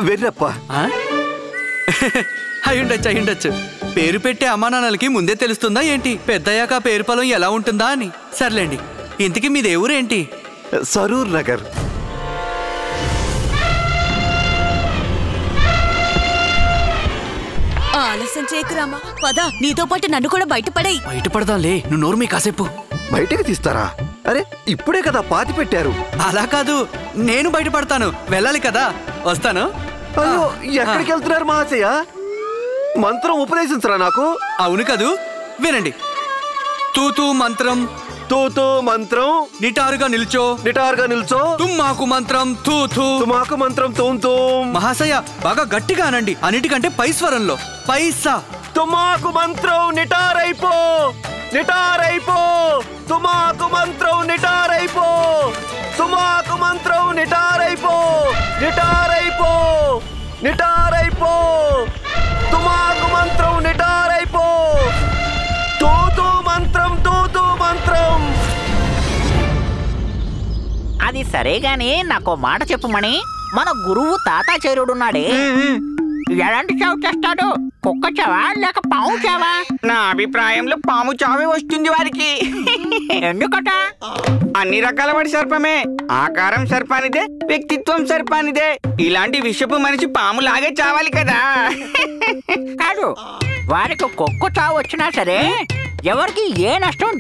వెర్రప్ప. అయ్యుండొచ్చు. పేరు పెట్టే అమ్మానాన్నలకి ముందే తెలుస్తుందా ఏంటి? పెద్దయ్యాక పేరు పొలం ఎలా ఉంటుందా అని. సర్లేండి, ఇంతకీ మీ దేవురేంటి? సరూర్ నగర్. ఆలస్యం చేయకు రామా, పద. నీతో పాటు నన్ను కూడా బయటపడాయి. బయటపడదాంలే, నువ్వు నోరు మీ కాసేపు. బయటకు తీస్తారా? అరే, ఇప్పుడే కదా పాతి పెట్టారు. అలా కాదు, నేను బయటపడతాను. వెళ్ళాలి కదా, వస్తాను. అయ్యో, ఎక్కడికి వెళ్తున్నారు మహాశయ? మంత్రం ఉపదేశించరా నాకు? అవును కదూ, వినండి. తూతూ మంత్రం, తూతూ మంత్రం. నిటారుగా నిల్చో, నిటారుగా నిల్చో. తుమ్మాకు మంత్రం, తూతూ. తుమాకు మంత్రం, తూం తూం. మహాశయ, బాగా గట్టిగా అనండి, అన్నిటికంటే పై స్వరంలో. పైసా. తుమాకు మంత్రం, నిటారైపో, నిటారైపో. తుమాకు మంత్రం, నిటారైపో. తుమాకు మంత్రం, నిటారైపో, నిటారైపో, నిటారైపో. తుమాకు మంత్రం, నిటారైపో. తూతూ మంత్రం, తూతూ మంత్రం. అది సరే గాని నాకో మాట చెప్పుమని. మన గురువు తాతాచార్యుడున్నాడే, ఎలాంటి చావు చేస్తాడు? కుక్క చావా లేక పాము చావా? నా అభిప్రాయంలో పాము చావే వస్తుంది వారికి. ఎందుకట? అన్ని రకాల వాడి సర్పమే. ఆకారం సర్పానిదే, వ్యక్తిత్వం సర్పానిదే. ఇలాంటి విషపు మనిషి పాములాగే చావాలి కదా. కాదు, వారికి కుక్క చావు వచ్చినా సరే ఎవరికి ఏ నష్టం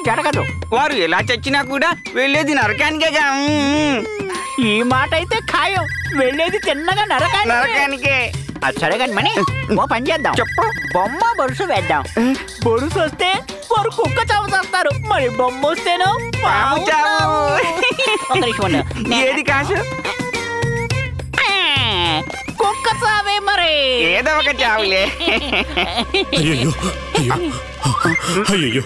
జరగదు. వారు ఎలా చచ్చినా కూడా వెళ్ళేది నరకానికేగా. ఈ మాట అయితే ఖాయం. వెళ్ళేది తిన్నగా నరకానికే. అది సరే కానీ మణి, ఓ పని చేద్దాం. చెప్పు. బొమ్మ బొరుసు వేద్దాం. బొరుసు వస్తే వారు కుక్క చావు చేస్తారు, మరి బొమ్మ వస్తేనో పాము చావు. ఒక నిమిషం ఉండు. ఏది కాసు? కుక్క చావే మరి. ఏదో ఒక చావులే. అయ్యో,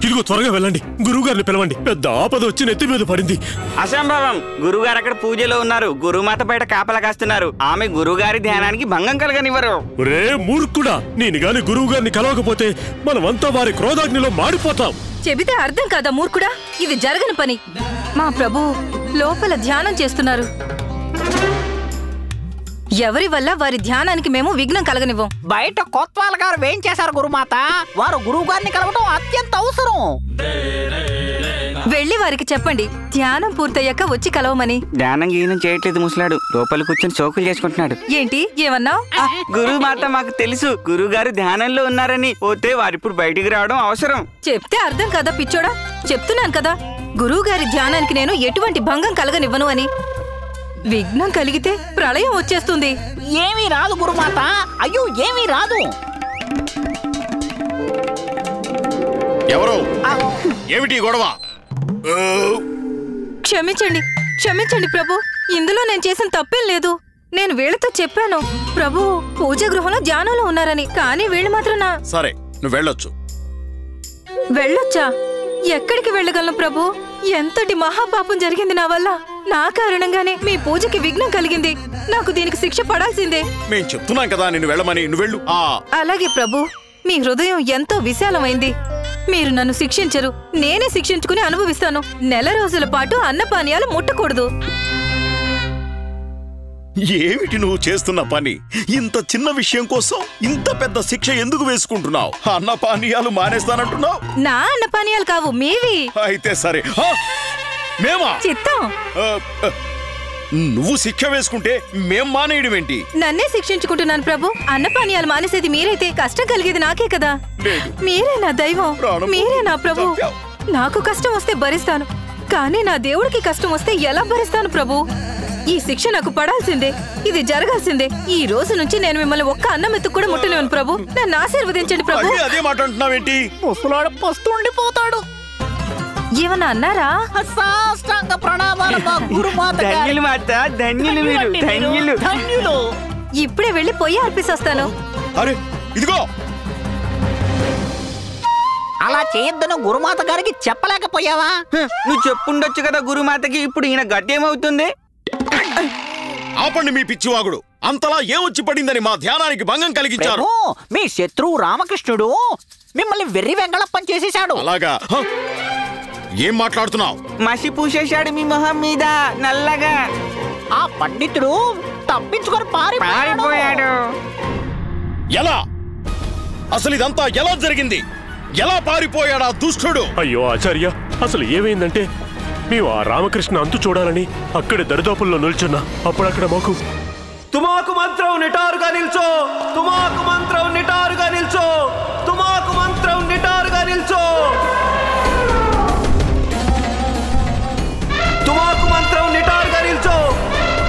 ఇదిగో త్వరగా వెళ్ళండి, గురువు గారిని పిలవండి. పెద్ద ఆపద వచ్చి నెత్తి మీద పడింది. అసంభవం. గురుగారు అక్కడ పూజలో ఉన్నారు. గురుమాత బయట కాపలా కాస్తున్నారు. ఆమె గురుగారి ధ్యానానికి భంగం కలగనివ్వరు. రే మూర్ఖుడా, నేను గాని గురువు గారిని కలవకపోతే మనమంతా వారి క్రోధాగ్నిలో మాడిపోతాం. చెబితే అర్థం కాదా మూర్ఖుడా? ఇది జరగని పని. మా ప్రభు లోపల ధ్యానం చేస్తున్నారు. ఎవరి వల్ల వారి ధ్యానానికి మేము విఘ్నం కలగనివ్వం. బయట కొత్వాల గారు ఏం చేశారు గురుమాత? వారు గురువు గారిని కలవడం అత్యంత అవసరం. వెళ్ళి వారికి చెప్పండి, ధ్యానం పూర్తయ్యాక వచ్చి కలవమని. ధ్యానం గీనం చేయట్లేదు ముసలాడు. లోపల కూర్చొని చోకులు చేసుకుంటున్నాడు. ఏంటి ఏమన్నావు? గురుమాత మాకు తెలుసు గురుగారు ధ్యానంలో ఉన్నారని. పోతే వారిప్పుడు బయటికి రావడం అవసరం. చెప్తే అర్థం కదా పిచ్చోడా. చెప్తున్నాను కదా, గురువు గారి ధ్యానానికి నేను ఎటువంటి భంగం కలగనివ్వను అని. విఘ్నం కలిగితే ప్రళయం వచ్చేస్తుంది. ఏమీ రాదు గురుమాత. అయ్యో, ఏమీ రాదు. ఎవరు? ఏమిటి గొడవ? క్షమించండి, క్షమించండి ప్రభు. ఇందులో నేను చేసిన తప్పేం లేదు. నేను వీళ్ళతో చెప్పాను ప్రభు పూజ గృహంలో ధ్యానంలో ఉన్నారని. కానీ వీళ్ళు మాత్రం సరే, నువ్వు వెళ్ళొచ్చు. వెళ్ళొచ్చా? ఎక్కడికి వెళ్ళగలను ప్రభు? ఎంతటి మహాపాపం జరిగింది నా వల్ల. నా కారణంగానే మీ పూజకి విఘ్నం కలిగింది. నాకు దీనికి శిక్ష పడాల్సిందే. మేం చెప్తున్నాం కదా నిన్ను వెళ్ళమని, నువ్వు వెళ్ళు. అలాగే ప్రభు, మీ హృదయం ఎంతో విశాలమైంది. మీరు నన్ను శిక్షించరు, నేనే శిక్షించుకుని అనుభవిస్తాను. నెల రోజుల పాటు అన్నపానీయాలు ముట్టకూడదు. ఏమిటి నువ్వు చేస్తున్న పని? ఇంత చిన్న విషయం కోసం ఇంత పెద్ద శిక్ష ఎందుకు వేసుకుంటున్నావు? అన్నపానీయాలు మానేస్తానంటున్నావు? నా అన్నపానీయాలు కావు, మీవి. అయితే సరే. మేమా? చిత్తం. నువ్వు శిక్ష వేసుకుంటే మేం మానేయడం ఏంటి? నన్నే శిక్షించుకుంటున్నాను ప్రభు. అన్నపానీయాలు మానేసేది మీరైతే కష్టం కలిగేది నాకే కదా. మీరే నా దైవం, మీరే నా ప్రభు. నాకు కష్టం వస్తే భరిస్తాను, కానీ నా దేవుడికి కష్టం వస్తే ఎలా భరిస్తాను ప్రభు? ఈ శిక్ష నాకు పడాల్సిందే, ఇది జరగాల్సిందే. ఈ రోజు నుంచి నేను మిమ్మల్ని ఒక్క అన్నం ఎత్తు కూడా ముట్టలేను ప్రభు. నన్ను ఆశీర్వదించండి ప్రభు. అదే మాట అంటున్నావేంటి? ముసలాడు పస్తు ఉండిపోతాడు. ఏమన్నా అన్నారా? సాష్టాంగ ప్రణామాలు మా గురుమాత గారు. ధన్యులు మాత, ధన్యులు మీరు, ధన్యులు. ధన్యులు. ఇప్పుడే వెళ్ళి పొయ్యి అర్పిస్తొస్తాను. అరే ఇదిగో, అలా చేయొద్దని గురుమాత గారికి చెప్పలేకపోయావా? నువ్వు చెప్పుండొచ్చు కదా గురుమాతకి. ఇప్పుడు ఈయన గట్టేమవుతుంది? ఆపండి మీ పిచ్చివాగుడు. అంతలా ఏమొచ్చి పడిందని మా ధ్యానానికి భంగం కలిగించారు. మీ శత్రువు రామకృష్ణుడు మిమ్మల్ని వెర్రి వెంగళప్పని చేసేశాడు. అలాగా? ఏం మాట్లాడుతున్నావు? మసి పూసేశాడు మీ మొహం మీద నల్లగా. ఆ పండితుడు తప్పించుకొని పారిపోయాడు. ఎలా? అసలు ఇదంతా ఎలా జరిగింది? ఎలా పారిపోయాడా దుష్టుడు? అయ్యో ఆచార్య, అసలు ఏమైందంటే మేము ఆ రామకృష్ణ అంతు చూడాలని అక్కడే దరిదాపుల్లో నిల్చున్నా. అప్పుడక్కడ మాకు తుమాకు మంత్రం నిటారుగా నిల్చో, తుమాకు మంత్రం నిటారుగా నిల్చో, తుమాకు మంత్రం నిటారుగా నిల్చో, తుమాకు మంత్రం నిటారుగా నిల్చో,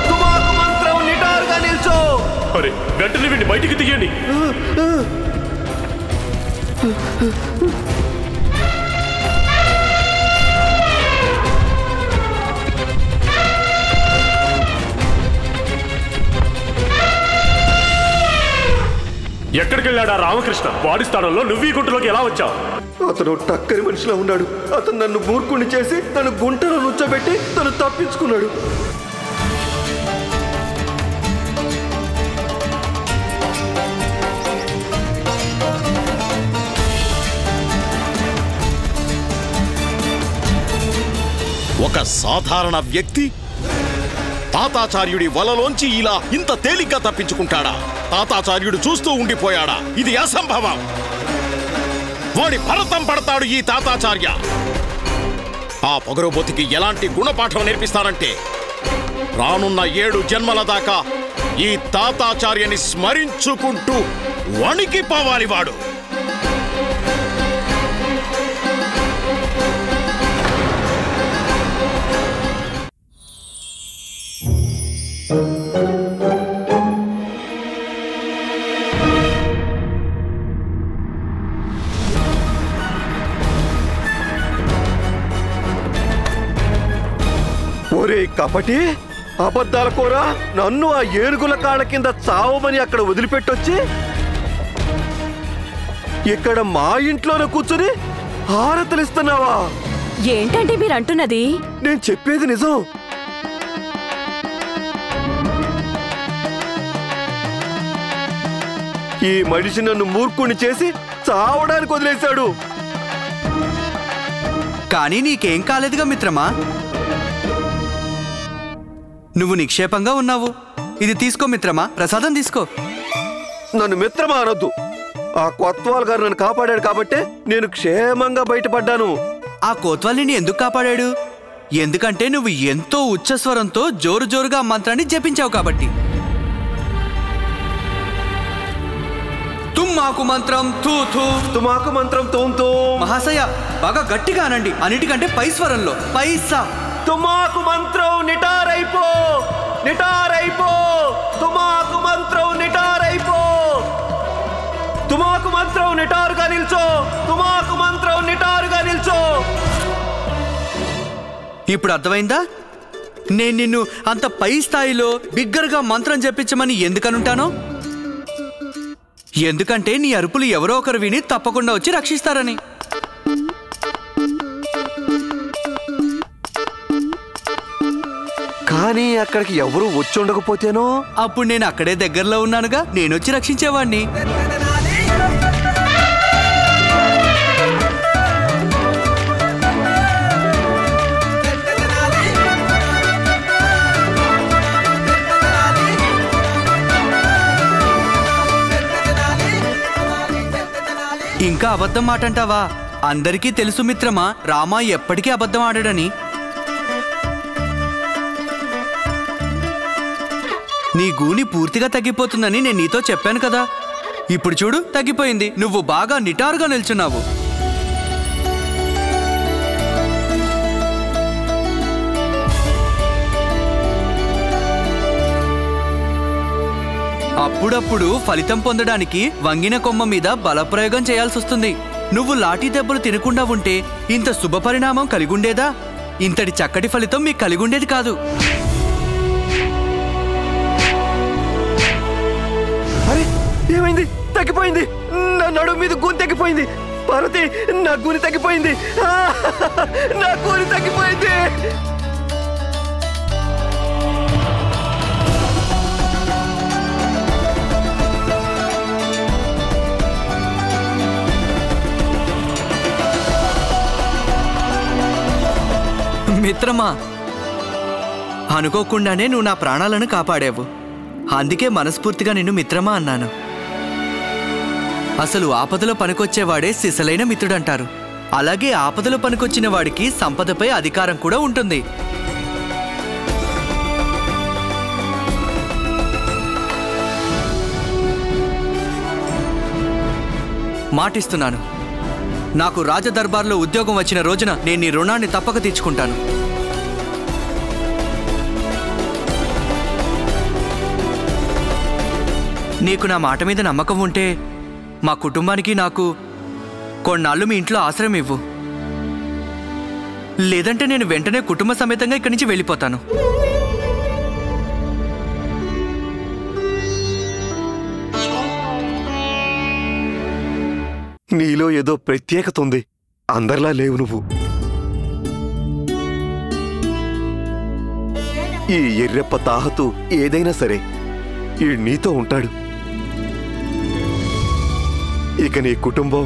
తుమాకు మంత్రం నిటారుగా నిల్చో. అరే వెంటనే వీడిని బయటికి తీయండి. ఎక్కడికి వెళ్ళాడా రామకృష్ణ? వాడి స్థానంలో నువ్వు ఈ గుంటలోకి ఎలా వచ్చావు? అతను టక్కరి మనిషిలా ఉన్నాడు. అతను నన్ను మూర్ఖుణ్ణి చేసి తను గుంటలో నుంచోబెట్టి తను తప్పించుకున్నాడు. ఒక సాధారణ వ్యక్తి తాతాచార్యుడి వలలోంచి ఇలా ఇంత తేలిగ్గా తప్పించుకుంటాడా? తాతాచార్యుడు చూస్తూ ఉండిపోయాడా? ఇది అసంభవం. వాడి భరతం పడతాడు ఈ తాతాచార్య. ఆ పొగరుబోతికి ఎలాంటి గుణపాఠం నేర్పిస్తారంటే రానున్న 7 జన్మల దాకా ఈ తాతాచార్యని స్మరించుకుంటూ వణికిపోవాలి వాడు. ఒరే కపటి, అబద్ధాల కోరా, నన్ను ఆ ఏనుగుల కాళ్ళ కింద చావమని అక్కడ వదిలిపెట్టొచ్చి ఇక్కడ మా ఇంట్లోనే కూర్చుని హారతలిస్తున్నావా? ఏంటంటే మీరు అంటున్నది? నేను చెప్పేది నిజం. ఈ మనిషి నన్ను మూర్ఖుని చేసి చావడానికి వదిలేశాడు. కానీ నీకేం కాలేదుగా మిత్రమా? నువ్వు నిక్షేపంగా ఉన్నావు. ఇది తీసుకో మిత్రమా, ప్రసాదం తీసుకో. నన్ను మిత్రమా అనొద్దు. ఆ కొత్వాల్ గారు నన్ను కాపాడాడు కాబట్టే నేను క్షేమంగా బయటపడ్డాను. ఆ కోత్వాలిని ఎందుకు కాపాడాడు? ఎందుకంటే నువ్వు ఎంతో ఉచ్చస్వరంతో జోరు జోరుగా మంత్రాన్ని జపించావు కాబట్టి. తుమ్మాకు మంత్రం తూ తూ, తుమాకు మంత్రం తూం తూం. మహాశయ బాగా గట్టిగా అనండి, అన్నిటికంటే పై స్వరంలో. పైసా. తుమాకు మంత్రం నిటారైపో, నిటారైపో, తుమాకు మంత్రం నిటారైపో, తుమాకు మంత్రం నిటారుగా నిల్చో, తుమాకు మంత్రం నిటారుగా నిల్చో. ఇప్పుడు అర్థమైందా? నేను నిన్ను అంత పై స్థాయిలో బిగ్గరగా మంత్రం జపించమని ఎందుకనుంటానో? ఎందుకంటే నీ అరుపులు ఎవరో ఒకరు విని తప్పకుండా వచ్చి రక్షిస్తారని. కానీ అక్కడికి ఎవరు వచ్చి ఉండకపోతేనో? అప్పుడు నేను అక్కడే దగ్గరలో ఉన్నానుగా, నేనొచ్చి రక్షించేవాణ్ణి. ఇంకా అబద్ధం మాట అంటావా? అందరికీ తెలుసు మిత్రమా, రామ ఎప్పటికీ అబద్ధం ఆడడని. నీ గూని పూర్తిగా తగ్గిపోతుందని నేను నీతో చెప్పాను కదా. ఇప్పుడు చూడు, తగ్గిపోయింది. నువ్వు బాగా నిటారుగా నిల్చున్నావు. అప్పుడప్పుడు ఫలితం పొందడానికి వంగిన కొమ్మ మీద బలప్రయోగం చేయాల్సి వస్తుంది. నువ్వు లాఠీ దెబ్బలు తినకుండా ఉంటే ఇంత శుభ పరిణామం కలిగుండేదా? ఇంతటి చక్కటి ఫలితం మీకు కలిగుండేది కాదు. అరే, ఏమైంది? తగ్గిపోయింది. నా నడుము మీద గూని తగ్గిపోయింది. పార్వతి, నా గూని తగ్గిపోయింది. నా గూని తగ్గిపోయింది. మిత్రమా, అనుకోకుండానే నువ్వు నా ప్రాణాలను కాపాడావు. అందుకే మనస్ఫూర్తిగా నిన్ను మిత్రమా అన్నాను. అసలు ఆపదలో పనికొచ్చేవాడే సిసలైన మిత్రుడంటారు. అలాగే ఆపదలో పనికొచ్చిన వాడికి సంపదపై అధికారం కూడా ఉంటుంది. మాటిస్తున్నాను, నాకు రాజదర్బార్లో ఉద్యోగం వచ్చిన రోజున నేను నీ రుణాన్ని తప్పక తీర్చుకుంటాను. నీకు నా మాట మీద నమ్మకం ఉంటే మా కుటుంబానికి నాకు కొన్నాళ్ళు మీ ఇంట్లో ఆశ్రయం ఇవ్వు. లేదంటే నేను వెంటనే కుటుంబ సమేతంగా ఇక్కడి నుంచి వెళ్ళిపోతాను. నీలో ఏదో ప్రత్యేకత ఉంది. అందరిలా లేవు నువ్వు. ఈ ఎర్రెప్ప తాహతు ఏదైనా సరే ఈ నీతో ఉంటాడు. ఇక నీ కుటుంబం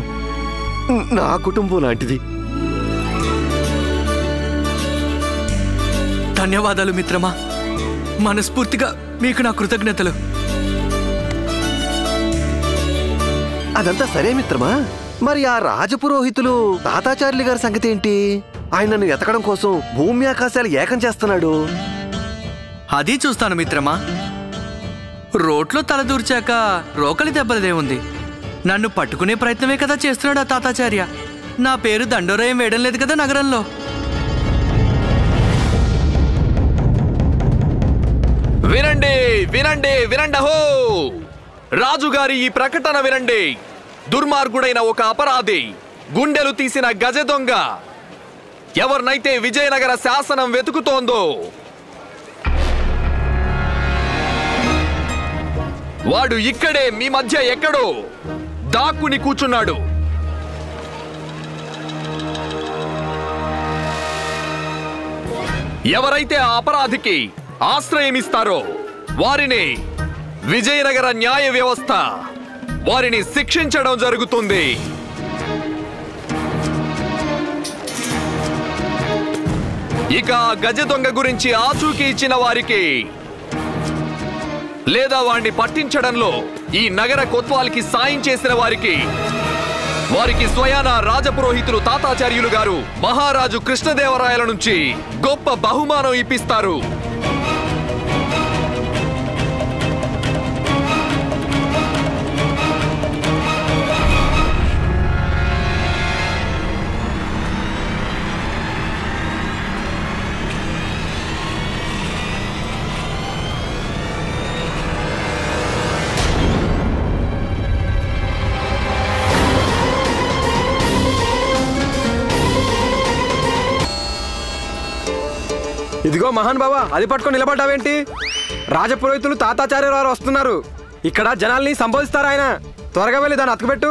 నా కుటుంబం లాంటిది. ధన్యవాదాలు మిత్రమా. మనస్ఫూర్తిగా మీకు నా కృతజ్ఞతలు. అదంతా సరే మిత్రమా, మరి ఆ రాజపురోహితులు తాతాచార్యులు గారి సంగతి ఏంటి? ఆయన నన్ను ఎతకడం కోసం భూమి ఆకాశాలు ఏకం చేస్తున్నాడు. అది చూస్తాను మిత్రమా. రోట్లో తలదూర్చాక రోకలి దెబ్బలదేముంది? నన్ను పట్టుకునే ప్రయత్నమే కదా చేస్తున్నాడు ఆ తాతాచార్య. నా పేరు దండోరయం వేయడం లేదు కదా నగరంలో. వినండి వినండి వినండహో! రాజుగారి ఈ ప్రకటన వినండి. దుర్మార్గుడైన ఒక అపరాధి, గుండెలు తీసిన గజ దొంగ ఎవరినైతే విజయనగర శాసనం వెతుకుతోందో వాడు ఇక్కడే మీ మధ్య ఎక్కడో దాక్కుని కూర్చున్నాడు. ఎవరైతే ఆ అపరాధికి ఆశ్రయమిస్తారో వారిని విజయనగర న్యాయ వ్యవస్థ వారిని శిక్షించడం జరుగుతుంది. ఇక గజ దొంగ గురించి ఆచూకీ ఇచ్చిన వారికి లేదా వాణ్ణి పట్టించడంలో ఈ నగర కొత్వాల్కి సాయం చేసిన వారికి స్వయాన రాజపురోహితులు తాతాచార్యులు గారు మహారాజు కృష్ణదేవరాయల నుంచి గొప్ప బహుమానం ఇప్పిస్తారు. ఇదిగో మహాన్ బాబా, అది పట్టుకొని నిలబడ్డావేంటి? రాజపురోహితులు తాతాచార్యుల వారు వస్తున్నారు. ఇక్కడ జనాల్ని సంబోధిస్తారు ఆయన. త్వరగా వెళ్ళి దాన్ని అతకబెట్టు.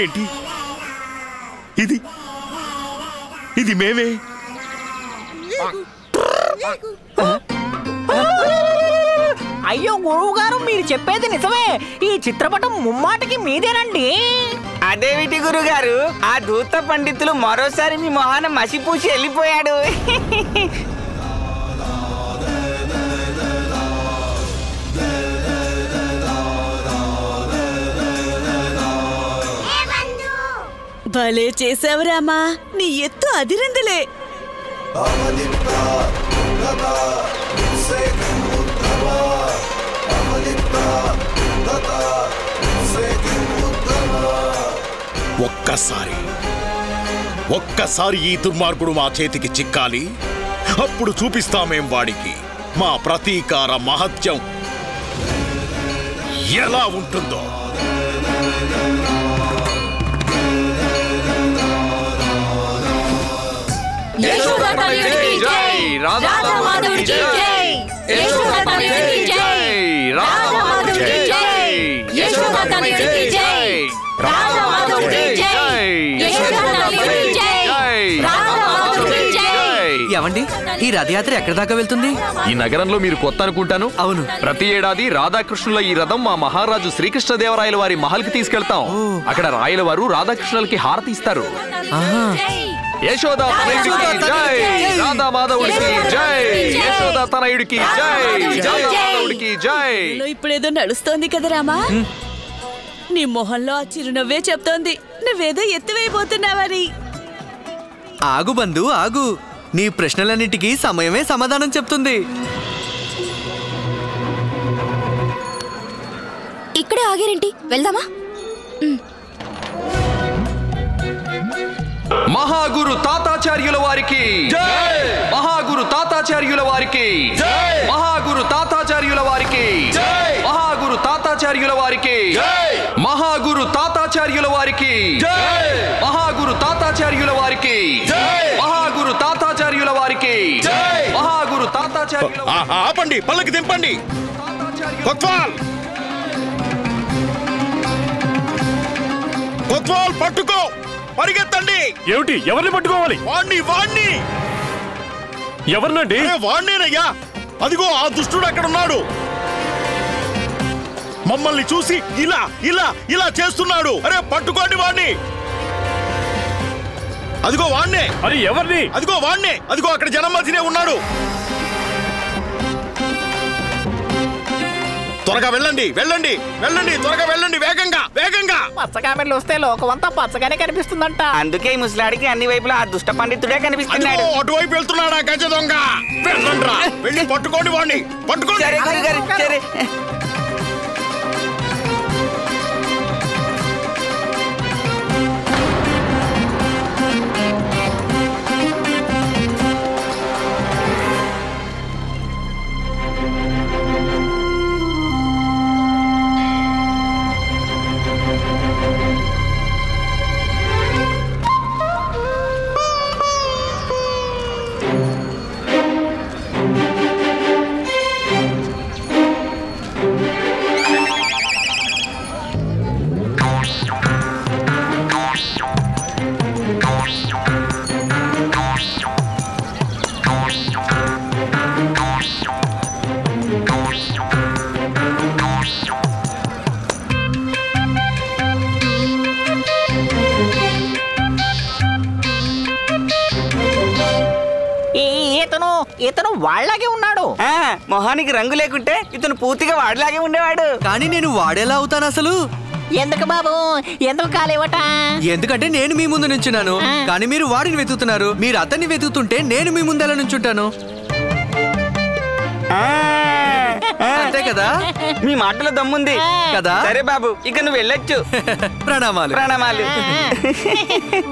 ఏంటి ఇది ఇది మేమే? అయ్యో గురువు గారు, మీరు చెప్పేది నిజమే. ఈ చిత్రపటం ముమ్మాటికి మీదేనండి. అదేమిటి గురుగారు, ఆ దూత పండితులు మరోసారి మీ మొహాన మసిపూసి వెళ్ళిపోయాడు. భలే చేసావు రామా, నీ ఎత్తు అదిరిందిలే. ఒక్కసారి ఈ దుర్మార్గుడు మా చేతికి చిక్కాలి, అప్పుడు చూపిస్తామేం వాడికి మా ప్రతీకార మహత్యం ఎలా ఉంటుందో. ఏమండి, ఈ రథయాత్ర ఎక్కడి దాకా వెళ్తుంది? ఈ నగరంలో మీరు కొత్త అనుకుంటాను. అవును, ప్రతి ఏడాది రాధాకృష్ణుల ఈ రథం మా మహారాజు శ్రీకృష్ణదేవరాయల వారి మహల్ కి తీసుకెళ్తాం. అక్కడ రాయల వారు రాధాకృష్ణులకి హారతి ఇస్తారు. యశోదా తనయుడికి జై, రాధా మాధవుడికి జై, యశోదా తనయుడికి జై, రాధా మాధవుడికి జై. ఇప్పుడేదో నడుస్తోంది కదా రామా, నీ మొహంలో ఆ చిరునవ్వే చెప్తోంది నువ్వేదో ఎత్తివేయబోతున్నావని. ఆగు బంధు, ఆగు. నీ ప్రశ్నలన్నిటికీ సమయమే సమాధానం చెప్తుంది. ఇక్కడే ఆగారేంటి, వెళ్దామా? మహాగురు తాతాచార్యుల వారికి జై, మహాగురు తాతాచార్యుల వారికి జై, మహాగురు తాతాచార్యుల వారికి జై, మహాగురు తాతాచార్యుల వారికి జై, మహాగురు తాతాచార్యుల వారికి జై, మహాగురు తాతాచార్యుల వారికి జై, మహాగురు తాతాచార్యుల వారికి జై, మహాగురు తాతాచార్యుల. ఆపండి, పల్లకి దింపండి. కొత్వాల్ కొత్వాల్ పట్టుకో, పరిగెత్తండి. ఏమిటి, ఎవరిని పట్టుకోవాలి? వాణ్ణి ఎవరినండి? వాణ్ణేనయ్యా, అదిగో ఆ దుష్టుడు అక్కడ ఉన్నాడు. మమ్మల్ని చూసి ఇలా ఇలా ఇలా చేస్తున్నాడు. అరే పట్టుకోండి వాణ్ణి. అదిగో వాణ్ణే. అది ఎవరిని? అదిగో వాణ్ణే, అదిగో అక్కడ జనం మధ్యనే ఉన్నాడు. త్వరగా వెళ్ళండి, వెళ్ళండి, వెళ్ళండి, త్వరగా వెళ్ళండి, వేగంగా వేగంగా. పచ్చకామెర్లు వస్తే లోకమంతా పచ్చగానే కనిపిస్తుందంట. అందుకే ఈ ముసలాడికి అన్ని వైపులా ఆ దుష్ట పండితుడే కనిపిస్తున్నాడు. అటువైపు వెళ్తున్నాడా గజ దొంగ? వెళ్ళండ్రా, వెళ్ళి పట్టుకోండి వాణ్ణి, పట్టుకోండి. సరే గురుగారు, సరే. ఇతను వాళ్ళలాగే ఉన్నాడు. మొహానికి రంగు లేకుంటే ఇతను పూర్తిగా వాడిలాగే ఉండేవాడు. కానీ నేను వాడేలా అవుతాను అసలు? ఎందుకు బాబు, ఎందుకు కాలేవట? ఎందుకంటే నేను మీ ముందు నుంచున్నాను, కానీ మీరు వాడిని వెతుకుతున్నారు. మీరు అతన్ని వెతుకుతుంటే నేను మీ ముందు ఎలా నుంచుంటాను? అంతే కదా? మీ మాటలో దమ్ముంది కదా? సరే బాబు, ఇక నువ్వు వెళ్ళొచ్చు. ప్రణామాలు. ప్రణామాలు.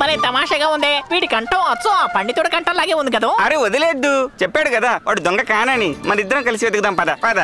మరి తమాషాగా ఉంది. వీడి కంఠం అచ్చో ఆ పండితుడి కంఠం లాగే ఉంది కదా. అరే వదిలేద్దు, చెప్పాడు కదా వాడు దొంగ కానని. మన ఇద్దరం కలిసి వెతుకుదాం, పద పద.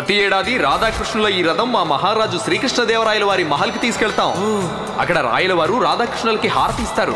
ప్రతి ఏడాది రాధాకృష్ణుల ఈ రథం మా మహారాజు శ్రీకృష్ణదేవరాయల వారి మహల్కి తీసుకెళ్తాం. అక్కడ రాయల వారు రాధాకృష్ణులకి హారతి ఇస్తారు.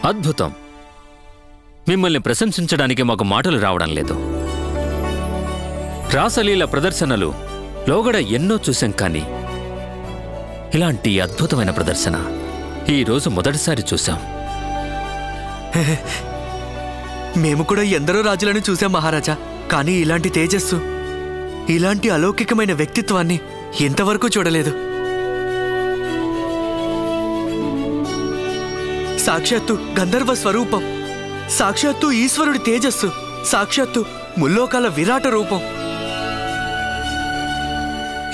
అద్భుతం. మిమ్మల్ని ప్రశంసించడానికి మాకు మాటలు రావడం లేదు. రాసలీల ప్రదర్శనలు లోగడ ఎన్నో చూశాం, కానీ ఇలాంటి అద్భుతమైన ప్రదర్శన ఈరోజు మొదటిసారి చూశాం. మేము కూడా ఎందరో రాజులను చూశాం మహారాజా, కానీ ఇలాంటి తేజస్సు, ఇలాంటి అలౌకికమైన వ్యక్తిత్వాన్ని ఎంతవరకు చూడలేదు. సాక్షాత్తు గంధర్వ స్వరూపం, సాక్షాత్తు ఈశ్వరుడి తేజస్సు, సాక్షాత్తు ముల్లోకాల విరాట రూపం.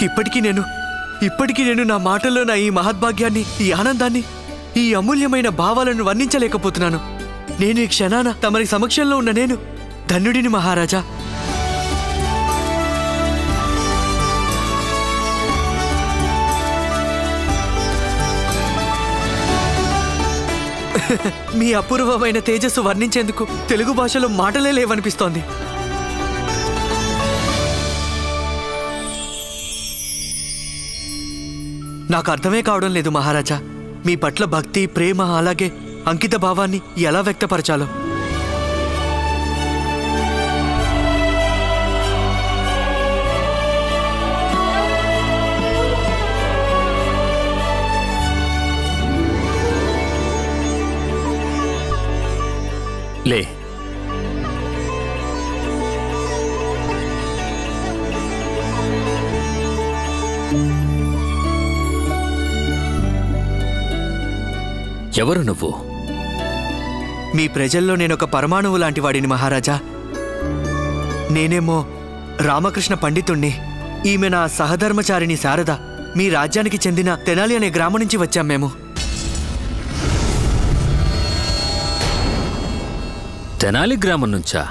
ఇప్పటికీ నేను నా మాటల్లో నా ఈ మహద్భాగ్యాన్ని, ఈ ఆనందాన్ని, ఈ అమూల్యమైన భావాలను వర్ణించలేకపోతున్నాను. నేను ఈ క్షణాన తమరి సమక్షంలో ఉన్న నేను ధన్యుడిని మహారాజా. మీ అపూర్వమైన తేజస్సు వర్ణించేందుకు తెలుగు భాషలో మాటలే లేవనిపిస్తోంది. నాకు అర్థమే కావడం లేదు మహారాజా, మీ పట్ల భక్తి, ప్రేమ, అలాగే అంకిత భావాన్ని ఎలా వ్యక్తపరచాలో. లే, ఎవరు నువ్వు? మీ ప్రజల్లో నేనొక పరమాణువు లాంటి వాడిని మహారాజా. నేనేమో రామకృష్ణ పండితుణ్ణి. ఈమె నా సహధర్మచారిణి శారద. మీ రాజ్యానికి చెందిన తెనాలి అనే గ్రామం నుంచి వచ్చాం మేము. తెనాలి గ్రామం నుంచా?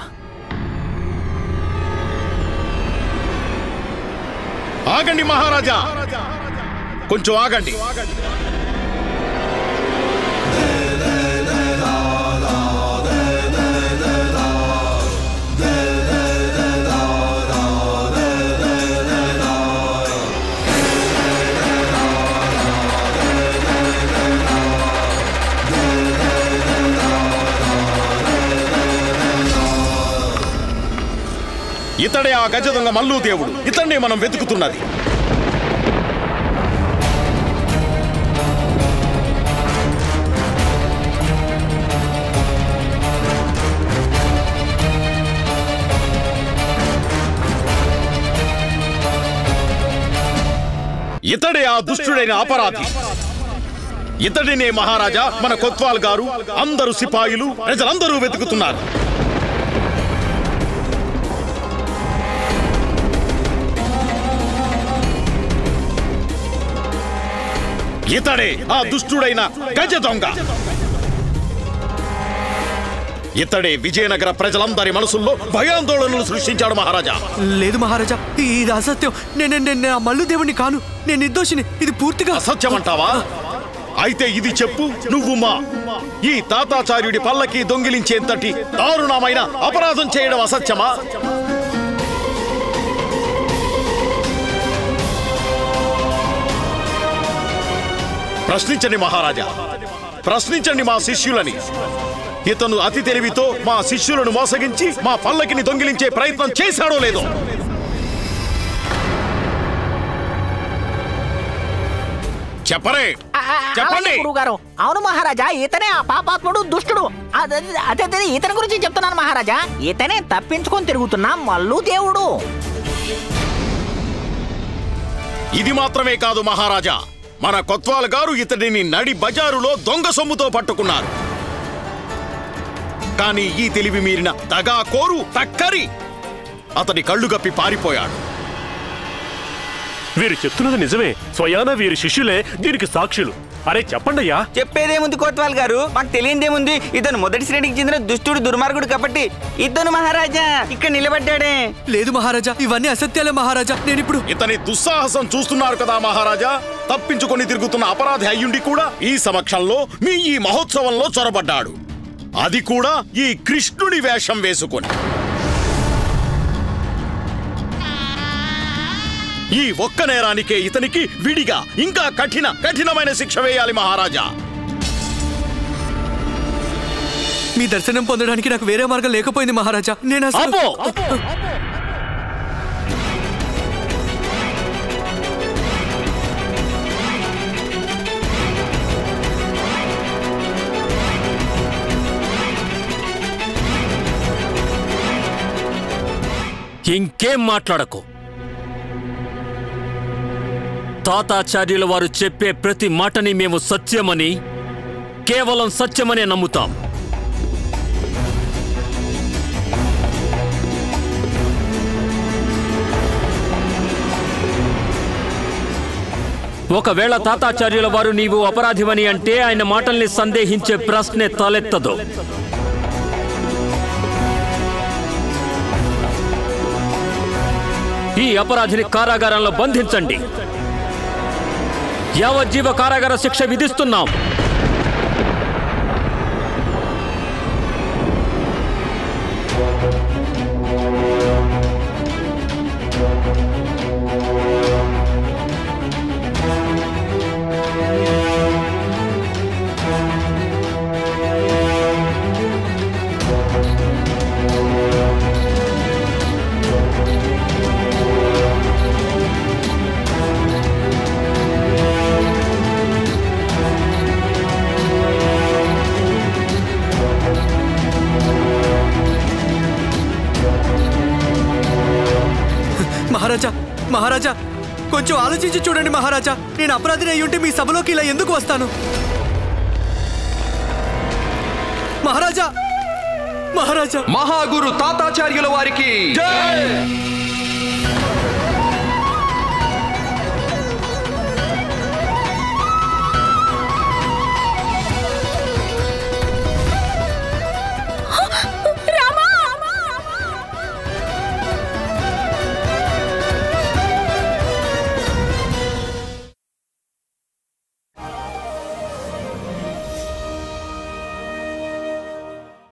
ఆగండి మహారాజా, కొంచెం ఆగండి. ఇతడే ఆ గజ దొంగ మల్లు దేవుడు. ఇతన్నే మనం వెతుకుతున్నది. ఇతడే ఆ దుష్టుడైన అపరాధి. ఇతడినే మహారాజా మన కొత్వాల్ గారు, అందరూ సిపాయిలు, ప్రజలందరూ వెతుకుతున్నారు. ఇతడే ఆ దుష్టుడైన గజ దొంగ. ఇతడే విజయనగర ప్రజలందరి మనసుల్లో భయాందోళనలు సృష్టించాడు మహారాజా. లేదు మహారాజా, ఇది అసత్యం. నేను ఆ మల్లు దేవుణ్ణి కాను. నేను నిర్దోషిని. ఇది పూర్తిగా అసత్యం అంటావా? అయితే ఇది చెప్పు, నువ్వు మా ఈ తాతాచార్యుడి పల్లకి దొంగిలించేంతటి దారుణమైన అపరాధం చేయడం అసత్యమా? ప్రశ్నించండి మహారాజా, ప్రశ్నించండి మా శిష్యులని. ఇతను అతి తెలివితో మా శిష్యులను మోసగించి మా పల్లకిని దొంగిలించే ప్రయత్నం చేశాడో లేదో చెప్పరే, చెప్పండి. గురుగారు, అవును మహారాజా, ఇతనే ఆ పాపాత్ముడు, దుష్టుడు. అదే ఇతని గురించి చెప్తున్నాను మహారాజా. ఇతనే తప్పించుకొని తిరుగుతున్నా మల్లు దేవుడు. ఇది మాత్రమే కాదు మహారాజా, మన కొత్వాల్ గారు ఇతడిని నడి బజారులో దొంగ సొమ్ముతో పట్టుకున్నారు. కానీ ఈ తెలివి మీరిన దగాకోరు తక్కరి అతని కళ్ళు గప్పి పారిపోయాడు. వీరు చెప్తున్నది నిజమే. స్వయాన వీరి శిష్యులే దీనికి సాక్షులు. అరే చెప్పండయ్యా. చెప్పేదేముంది కోత్వాల్ గారు, మాకు తెలియదేముంది. ఇతను మొదటి శ్రేణికి చెందిన దుష్టుడు, దుర్మార్గుడు కాబట్టి ఇతను మహారాజా ఇక్కడ నిలబడ్డాడే. లేదు మహారాజా, ఇవన్నీ అసత్యాలే మహారాజా. నేను ఇప్పుడు ఇతని దుస్సాహసం చూస్తున్నారు కదా మహారాజా. తప్పించుకొని తిరుగుతున్న అపరాధి అయ్యుండి కూడా ఈ సమక్షంలో మీ ఈ మహోత్సవంలో చొరబడ్డాడు. అది కూడా ఈ కృష్ణుడి వేషం వేసుకొని. ఈ ఒక్క నేరానికే ఇతనికి విడిగా ఇంకా కఠినమైన శిక్ష వేయాలి మహారాజా. మీ దర్శనం పొందడానికి నాకు వేరే మార్గం లేకపోయింది మహారాజా. నేను ఇంకేం మాట్లాడకు. తాతాచార్యుల వారు చెప్పే ప్రతి మాటని మేము సత్యమని, కేవలం సత్యమనే నమ్ముతాం. ఒకవేళ తాతాచార్యుల వారు నీవు అపరాధివని అంటే ఆయన మాటల్ని సందేహించే ప్రశ్నే తలెత్తదు. ఈ అపరాధిని కారాగారంలో బంధించండి. యావజ్జీవ కారాగార శిక్ష విధిస్తున్నాం. మహారాజా, కొంచెం ఆలోచించి చూడండి మహారాజా. నేను అపరాధిని అయ్యుంటే మీ సభలోకి ఇలా ఎందుకు వస్తాను? మహారాజా, మహాగురు తాతాచార్యుల వారికి జై!